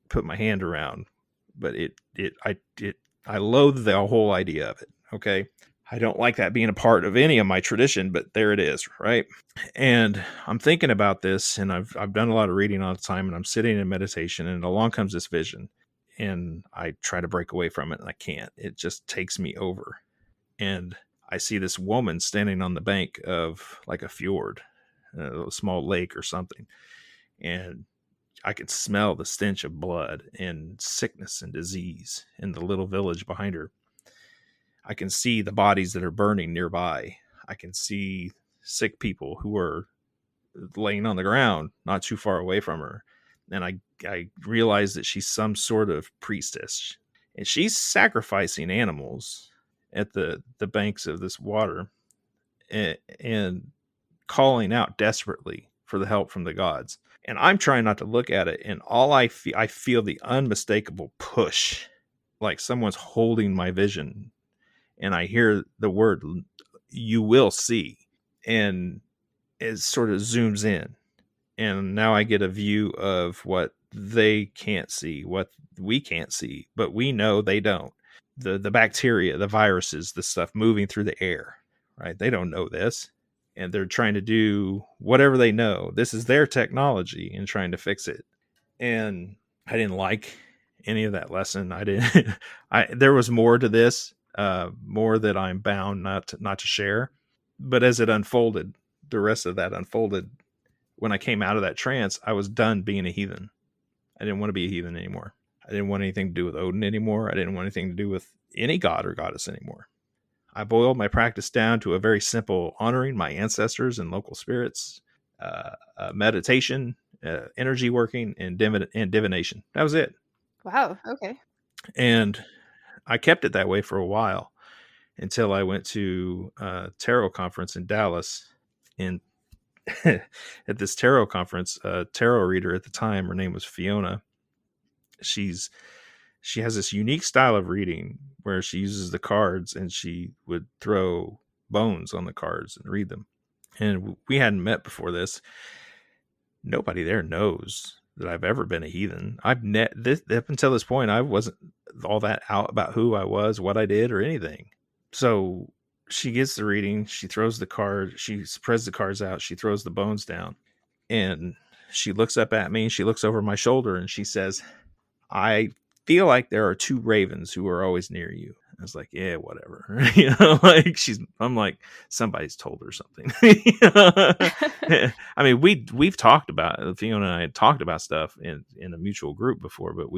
Speaker 7: put my hand around, but I loathe the whole idea of it. Okay. I don't like that being a part of any of my tradition, but there it is. Right. And I'm thinking about this, and I've done a lot of reading all the time, and I'm sitting in meditation, and along comes this vision, and I try to break away from it, and I can't. It just takes me over. And I see this woman standing on the bank of like a fjord, a small lake or something. And I could smell the stench of blood and sickness and disease in the little village behind her. I can see the bodies that are burning nearby. I can see sick people who are laying on the ground not too far away from her. And I realize that she's some sort of priestess. And she's sacrificing animals at the banks of this water and calling out desperately for the help from the gods. And I'm trying not to look at it. And all I feel the unmistakable push, like someone's holding my vision. And I hear the word, "You will see." And it sort of zooms in. And now I get a view of what they can't see, what we can't see, but we know they don't. The bacteria, the viruses, the stuff moving through the air, right? They don't know this. And they're trying to do whatever they know. This is their technology and trying to fix it. And I didn't like any of that lesson. There was more to this, more that I'm bound not to share. But as it unfolded, the rest of that unfolded. When I came out of that trance, I was done being a heathen. I didn't want to be a heathen anymore. I didn't want anything to do with Odin anymore. I didn't want anything to do with any god or goddess anymore. I boiled my practice down to a very simple honoring my ancestors and local spirits, meditation, energy working, and divination. That was it.
Speaker 1: Wow. Okay.
Speaker 7: And I kept it that way for a while until I went to a tarot conference in Dallas. And at this tarot conference, a tarot reader at the time, her name was Fiona. She has this unique style of reading where she uses the cards and she would throw bones on the cards and read them. And we hadn't met before this. Nobody there knows that I've ever been a heathen. up until this point, I wasn't all that out about who I was, what I did, or anything. So she gets the reading. She throws the card. She spreads the cards out. She throws the bones down. And she looks up at me and she looks over my shoulder and she says, "I feel like there are two ravens who are always near you." I was like, yeah, whatever. I'm like, somebody's told her something. I mean, we've talked about, Fiona and I had talked about stuff in a mutual group before, but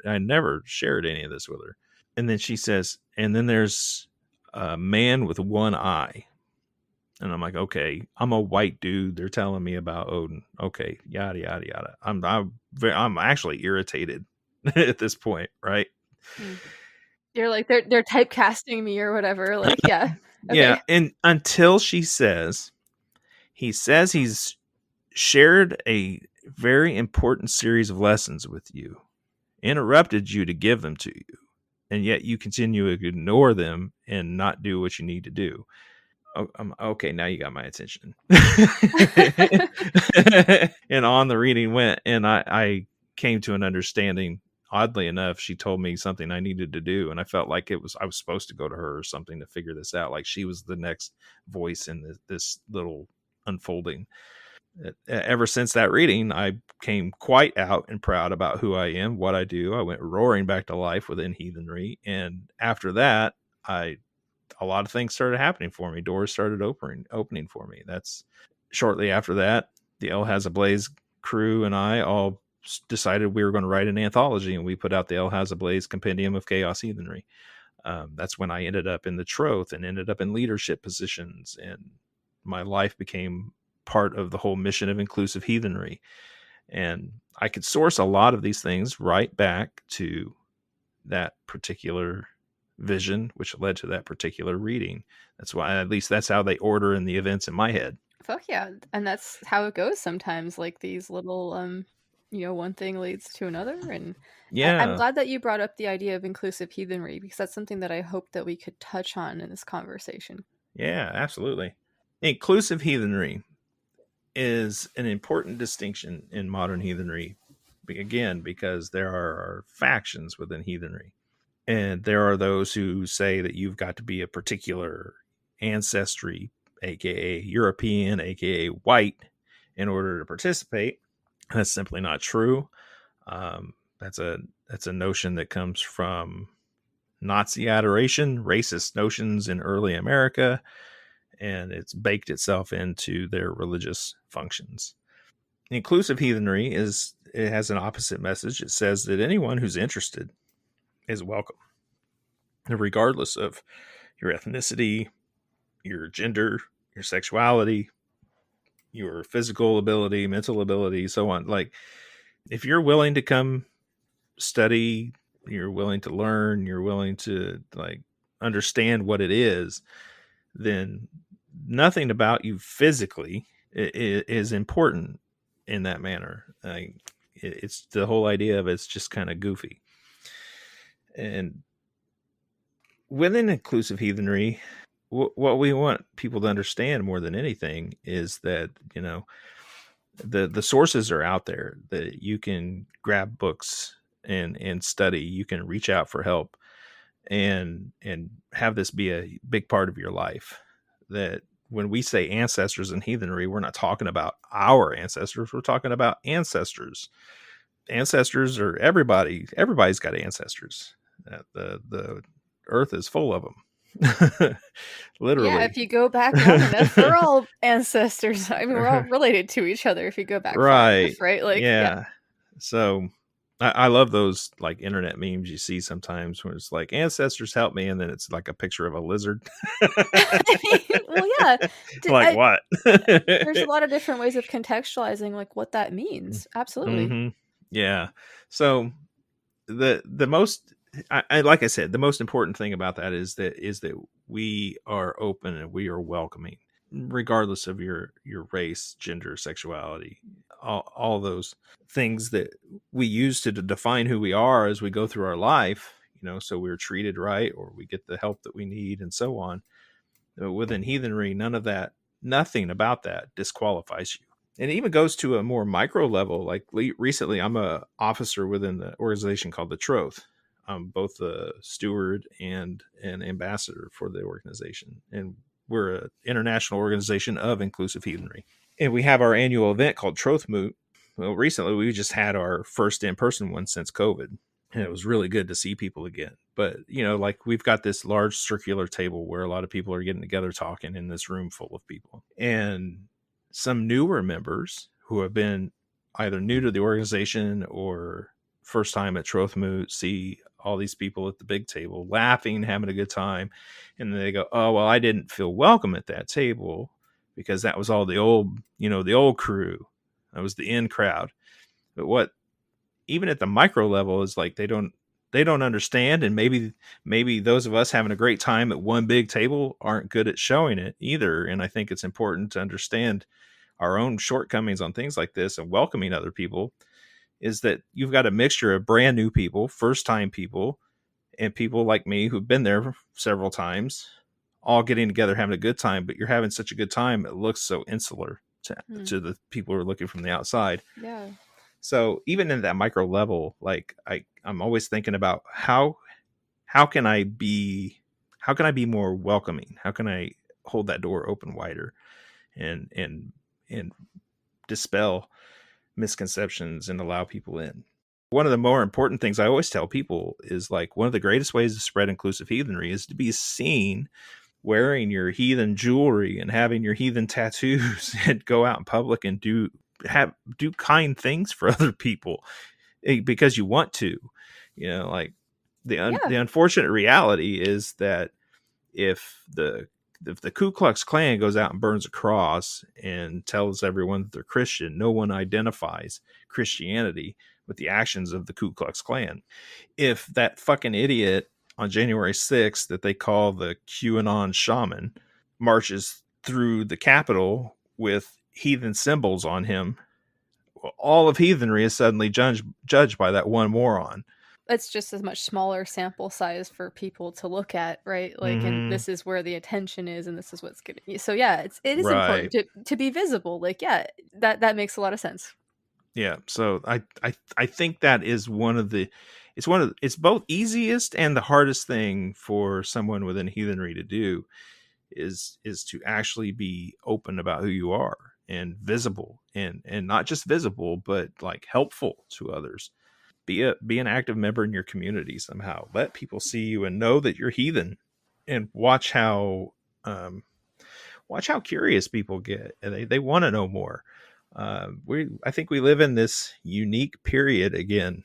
Speaker 7: I never shared any of this with her. And then she says, "And then there's a man with one eye." And I'm like, okay, I'm a white dude. They're telling me about Odin. Okay, yada yada yada. I'm actually irritated at this point, right?
Speaker 1: You're like, they're typecasting me or whatever. Like, yeah. Okay.
Speaker 7: Yeah. And until she says, he says he's shared a very important series of lessons with you, interrupted you to give them to you, and yet you continue to ignore them and not do what you need to do. Okay, now you got my attention. And on the reading went, and I came to an understanding. Oddly enough, she told me something I needed to do, and I felt like I was supposed to go to her or something to figure this out. Like she was the next voice in this little unfolding. Ever since that reading, I came quite out and proud about who I am, what I do. I went roaring back to life within Heathenry, and after that, a lot of things started happening for me. Doors started opening for me. That's shortly after that, the El Has a Blaze crew and I all decided we were going to write an anthology, and we put out the El Has a Blaze Compendium of Chaos Heathenry. That's when I ended up in the Troth and ended up in leadership positions, and my life became part of the whole mission of inclusive heathenry. And I could source a lot of these things right back to that particular vision, which led to that particular reading. That's why, at least that's how they order in the events in my head.
Speaker 1: Fuck yeah. And that's how it goes sometimes. Like these little one thing leads to another. And I'm
Speaker 7: Yeah.
Speaker 1: glad that you brought up the idea of inclusive heathenry, because that's something that I hope that we could touch on in this conversation.
Speaker 7: Yeah, absolutely. Inclusive heathenry is an important distinction in modern heathenry, again, because there are factions within heathenry. And there are those who say that you've got to be a particular ancestry, aka European, aka white, in order to participate. That's simply not true. That's a notion that comes from Nazi adoration, racist notions in early America, and it's baked itself into their religious functions. Inclusive heathenry it has an opposite message. It says that anyone who's interested is welcome, regardless of your ethnicity, your gender, your sexuality, your physical ability, mental ability, so on. Like, if you're willing to come study, you're willing to learn, you're willing to like understand what it is, then nothing about you physically is important in that manner. Like, it's the whole idea of it's just kind of goofy. And within inclusive heathenry, what we want people to understand more than anything is that, the sources are out there, that you can grab books and study. You can reach out for help and have this be a big part of your life. That when we say ancestors in heathenry, we're not talking about our ancestors. We're talking about ancestors. Ancestors are everybody. Everybody's got ancestors. The earth is full of them. Literally.
Speaker 1: Yeah, if you go back long enough, we're all ancestors. I mean, we're all related to each other if you go back far enough, right? Like,
Speaker 7: yeah. So I love those like internet memes you see sometimes where it's like, ancestors help me, and then it's like a picture of a lizard.
Speaker 1: Well, yeah.
Speaker 7: Like, what?
Speaker 1: There's a lot of different ways of contextualizing like what that means. Absolutely.
Speaker 7: Mm-hmm. Yeah. So the most, I like I said, the most important thing about that is that we are open and we are welcoming, regardless of your race, gender, sexuality, all those things that we use to define who we are as we go through our life, so we're treated right, or we get the help that we need, and so on. Within heathenry, nothing about that disqualifies you. And it even goes to a more micro level. Like recently, I'm a officer within the organization called the Troth. I'm both a steward and an ambassador for the organization. And we're an international organization of inclusive heathenry. And we have our annual event called Troth Moot. Well, recently we just had our first in-person one since COVID. And it was really good to see people again. But, like, we've got this large circular table where a lot of people are getting together talking in this room full of people. And some newer members who have been either new to the organization or first time at Troth Moot see all these people at the big table laughing, having a good time. And then they go, oh, well, I didn't feel welcome at that table because that was all the old, the old crew. That was the in crowd. But what, even at the micro level, is like they don't understand, and maybe those of us having a great time at one big table aren't good at showing it either. And I think it's important to understand our own shortcomings on things like this and welcoming other people. Is that you've got a mixture of brand new people, first time people, and people like me who've been there several times, all getting together having a good time. But you're having such a good time, it looks so insular to the people who are looking from the outside.
Speaker 1: Yeah.
Speaker 7: So even in that micro level, like I'm always thinking about how can I be more welcoming? How can I hold that door open wider and dispel misconceptions and allow people in? One of the more important things I always tell people is, like, one of the greatest ways to spread inclusive heathenry is to be seen wearing your heathen jewelry and having your heathen tattoos and go out in public and do kind things for other people because you want to. Like the unfortunate reality is that if the Ku Klux Klan goes out and burns a cross and tells everyone that they're Christian, no one identifies Christianity with the actions of the Ku Klux Klan. If that fucking idiot on January 6th that they call the QAnon shaman marches through the Capitol with heathen symbols on him, all of heathenry is suddenly judged by that one moron.
Speaker 1: It's just a much smaller sample size for people to look at, right? Like, and this is where the attention is, and this is what's good. So yeah, it is important to be visible. Like, yeah, that makes a lot of sense.
Speaker 7: Yeah. So I think that is it's both easiest and the hardest thing for someone within heathenry to do is to actually be open about who you are and visible and not just visible, but like helpful to others. Be an active member in your community somehow. Let people see you and know that you're heathen, and watch how curious people get. They want to know more. I think we live in this unique period again,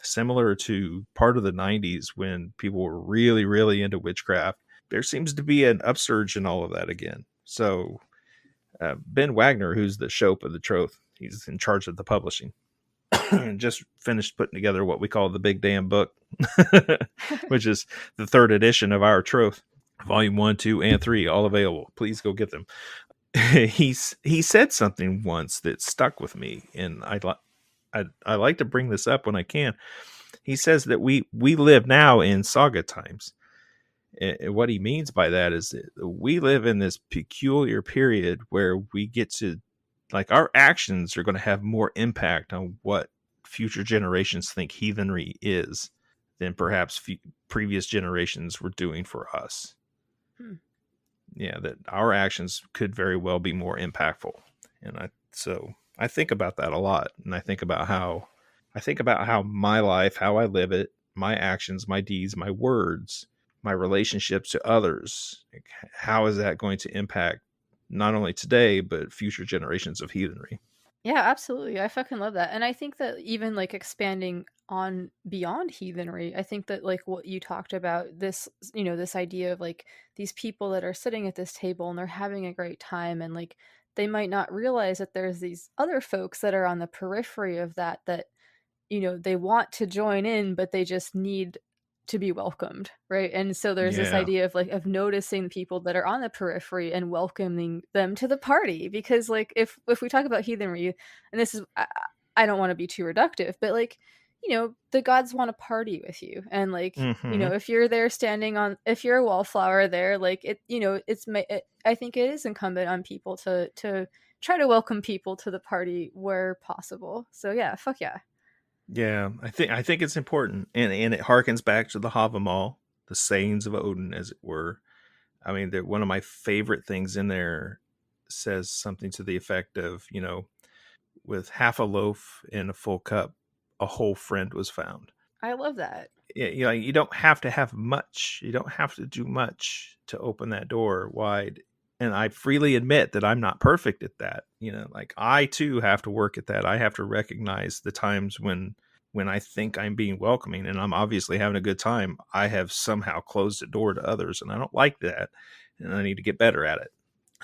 Speaker 7: similar to part of the 90s when people were really, really into witchcraft. There seems to be an upsurge in all of that again. So Ben Wagner, who's the Shope of the Troth, he's in charge of the publishing, just finished putting together what we call the Big Damn Book, which is the 3rd edition of our Troth, volume 1, 2, and 3, all available. Please go get them. He said something once that stuck with me, and I like to bring this up when I can. He says that we live now in saga times. And what he means by that is that we live in this peculiar period where we get to, like, our actions are going to have more impact on what future generations think heathenry is than perhaps previous generations were doing for us. Yeah, that our actions could very well be more impactful. And I think about that a lot. And I think about how my life, how I live it, my actions, my deeds, my words, my relationships to others, like, how is that going to impact not only today, but future generations of heathenry?
Speaker 1: Yeah, absolutely. I fucking love that. And I think that even like expanding on beyond heathenry, I think that like what you talked about, this, this idea of like these people that are sitting at this table and they're having a great time, and like they might not realize that there's these other folks that are on the periphery of that, they want to join in, but they just need to be welcomed, right? And so there's this idea of noticing people that are on the periphery and welcoming them to the party, because like if we talk about heathenry, and this is, I don't want to be too reductive, but like, the gods want to party with you, and like, if you're there if you're a wallflower there, like I think it is incumbent on people to try to welcome people to the party where possible. So yeah, fuck yeah.
Speaker 7: Yeah, I think it's important, and it harkens back to the Havamal, the sayings of Odin, as it were. I mean, one of my favorite things in there says something to the effect of, with half a loaf and a full cup, a whole friend was found.
Speaker 1: I love that.
Speaker 7: Yeah, you don't have to have much. You don't have to do much to open that door wide. And I freely admit that I'm not perfect at that. Like I too have to work at that. I have to recognize the times when I think I'm being welcoming and I'm obviously having a good time, I have somehow closed the door to others, and I don't like that, and I need to get better at it.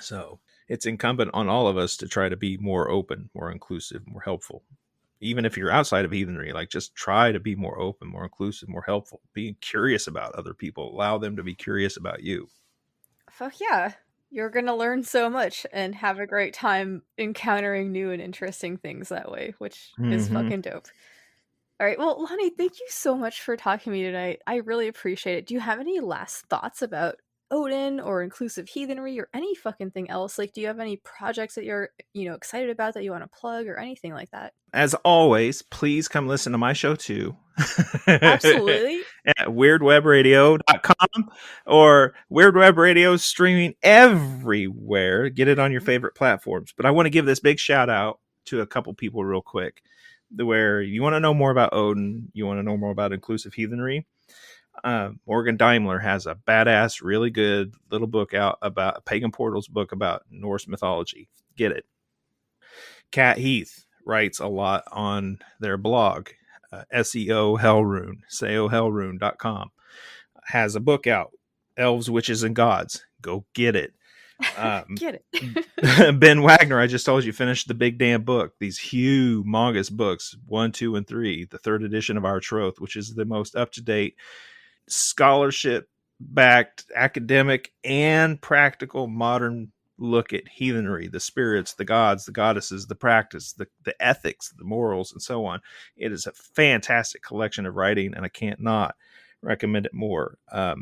Speaker 7: So it's incumbent on all of us to try to be more open, more inclusive, more helpful. Even if you're outside of heathenry, like just try to be more open, more inclusive, more helpful, being curious about other people, allow them to be curious about you.
Speaker 1: Fuck yeah. You're going to learn so much and have a great time encountering new and interesting things that way, which is fucking dope. All right. Well, Lonnie, thank you so much for talking to me tonight. I really appreciate it. Do you have any last thoughts about Odin or inclusive heathenry or any fucking thing else? Like, do you have any projects that you're, excited about that you want to plug or anything like that?
Speaker 7: As always, please come listen to my show too.
Speaker 1: Absolutely.
Speaker 7: At weirdwebradio.com or Weird Web Radio streaming everywhere. Get it on your favorite platforms. But I want to give this big shout out to a couple people real quick, where you want to know more about Odin, you want to know more about inclusive heathenry. Morgan Daimler has a badass, really good little book out about Pagan Portals book about Norse mythology. Get it. Kat Heath writes a lot on their blog, SEO Hellrune, seohellrune.com. Has a book out, Elves, Witches, and Gods. Go get it.
Speaker 1: Get it.
Speaker 7: Ben Wagner, I just told you, finished the Big Damn Book. These humongous books, 1, 2, and 3, the 3rd edition of Our Troth, which is the most up-to-date, scholarship-backed, academic, and practical modern look at heathenry, the spirits, the gods, the goddesses, the practice, the ethics, the morals, and so on. It is a fantastic collection of writing, and I can't not recommend it more. A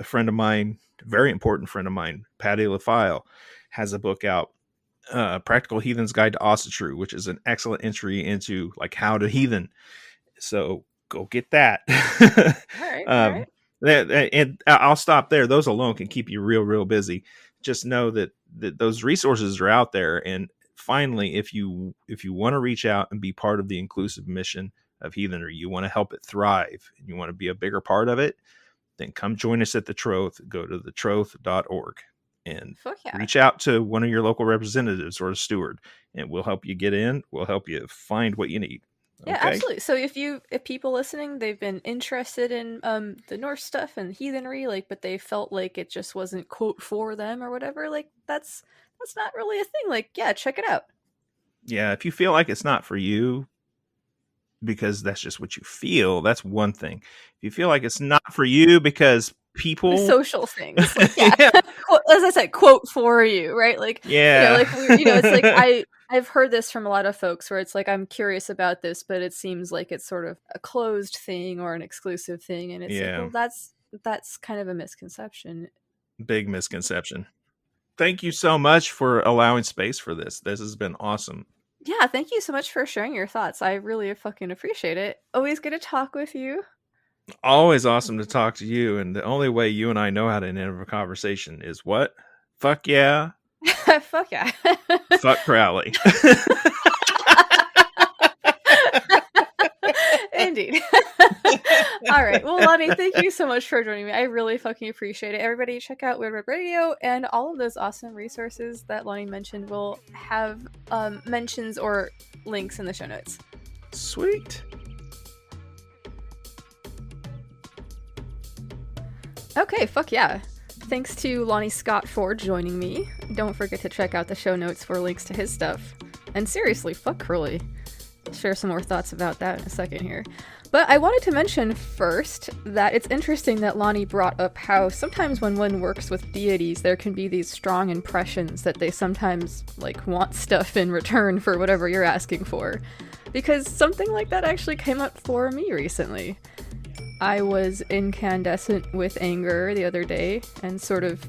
Speaker 7: friend of mine, a very important friend of mine, Patty LaFile, has a book out, Practical Heathen's Guide to Ossetru, which is an excellent entry into like how to heathen. So go get that.
Speaker 1: All right.
Speaker 7: And I'll stop there. Those alone can keep you real busy. Just know that those resources are out there. And finally, if you want to reach out and be part of the inclusive mission of heathenry, you want to help it thrive, and you want to be a bigger part of it, then come join us at the Troth. Go to thetroth.org and reach out to one of your local representatives or a steward, and we'll help you get in. We'll help you find what you need.
Speaker 1: Yeah,
Speaker 7: Okay?
Speaker 1: absolutely. So if people listening, they've been interested in the Norse stuff and heathenry, like, but they felt like it just wasn't quote for them or whatever, like that's not really a thing. Like, yeah, check it out.
Speaker 7: Yeah, if you feel like it's not for you because that's just what you feel, that's one thing. If you feel like it's not for you because people,
Speaker 1: The social things, like, yeah. As I said, quote for you, right? Like,
Speaker 7: yeah,
Speaker 1: it's like I've heard this from a lot of folks where it's like, I'm curious about this, but it seems like it's sort of a closed thing or an exclusive thing, and it's like, well, that's kind of a misconception.
Speaker 7: Big misconception. Thank you so much for allowing space for this. This has been awesome.
Speaker 1: Yeah, thank you so much for sharing your thoughts. I really fucking appreciate it. Always good to talk with you.
Speaker 7: Always awesome to talk to you. And the only way you and I know how to end a conversation is what? Fuck yeah.
Speaker 1: Fuck yeah.
Speaker 7: Fuck Crowley.
Speaker 1: Indeed. All right. Well, Lonnie, thank you so much for joining me. I really fucking appreciate it. Everybody check out Weird Web Radio, and all of those awesome resources that Lonnie mentioned will have mentions or links in the show notes.
Speaker 7: Sweet.
Speaker 1: Okay, fuck yeah. Thanks to Lonnie Scott for joining me. Don't forget to check out the show notes for links to his stuff. And seriously, fuck Crowley. I'll share some more thoughts about that in a second here. But I wanted to mention first that it's interesting that Lonnie brought up how sometimes when one works with deities, there can be these strong impressions that they sometimes, like, want stuff in return for whatever you're asking for. Because something like that actually came up for me recently. I was incandescent with anger the other day and sort of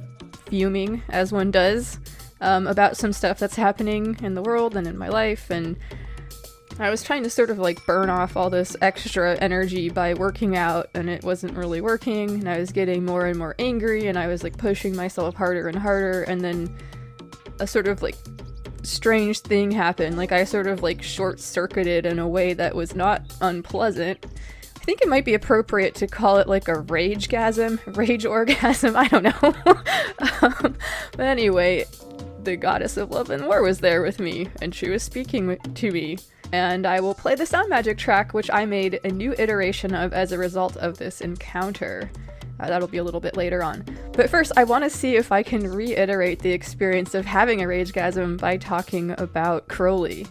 Speaker 1: fuming, as one does, about some stuff that's happening in the world and in my life, and I was trying to sort of like burn off all this extra energy by working out, and it wasn't really working, and I was getting more and more angry, and I was like pushing myself harder and harder, and then a sort of like strange thing happened. Like I sort of like short-circuited in a way that was not unpleasant. I think it might be appropriate to call it like a rage-gasm, rage orgasm, I don't know. But anyway, the goddess of love and war was there with me, and she was speaking to me. And I will play the sound magic track, which I made a new iteration of as a result of this encounter. That'll be a little bit later on. But first, I want to see if I can reiterate the experience of having a ragegasm by talking about Crowley.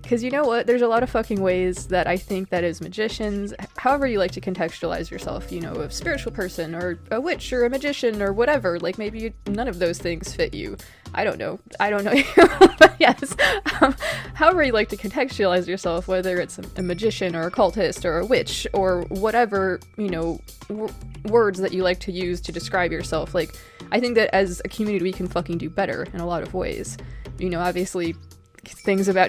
Speaker 1: Because you know what? There's a lot of fucking ways that I think that as magicians, however you like to contextualize yourself, you know, a spiritual person or a witch or a magician or whatever, like maybe none of those things fit you. I don't know you, but yes, however you like to contextualize yourself, whether it's a magician or a cultist or a witch or whatever, you know, words that you like to use to describe yourself, like, I think that as a community we can fucking do better in a lot of ways. You know, obviously things about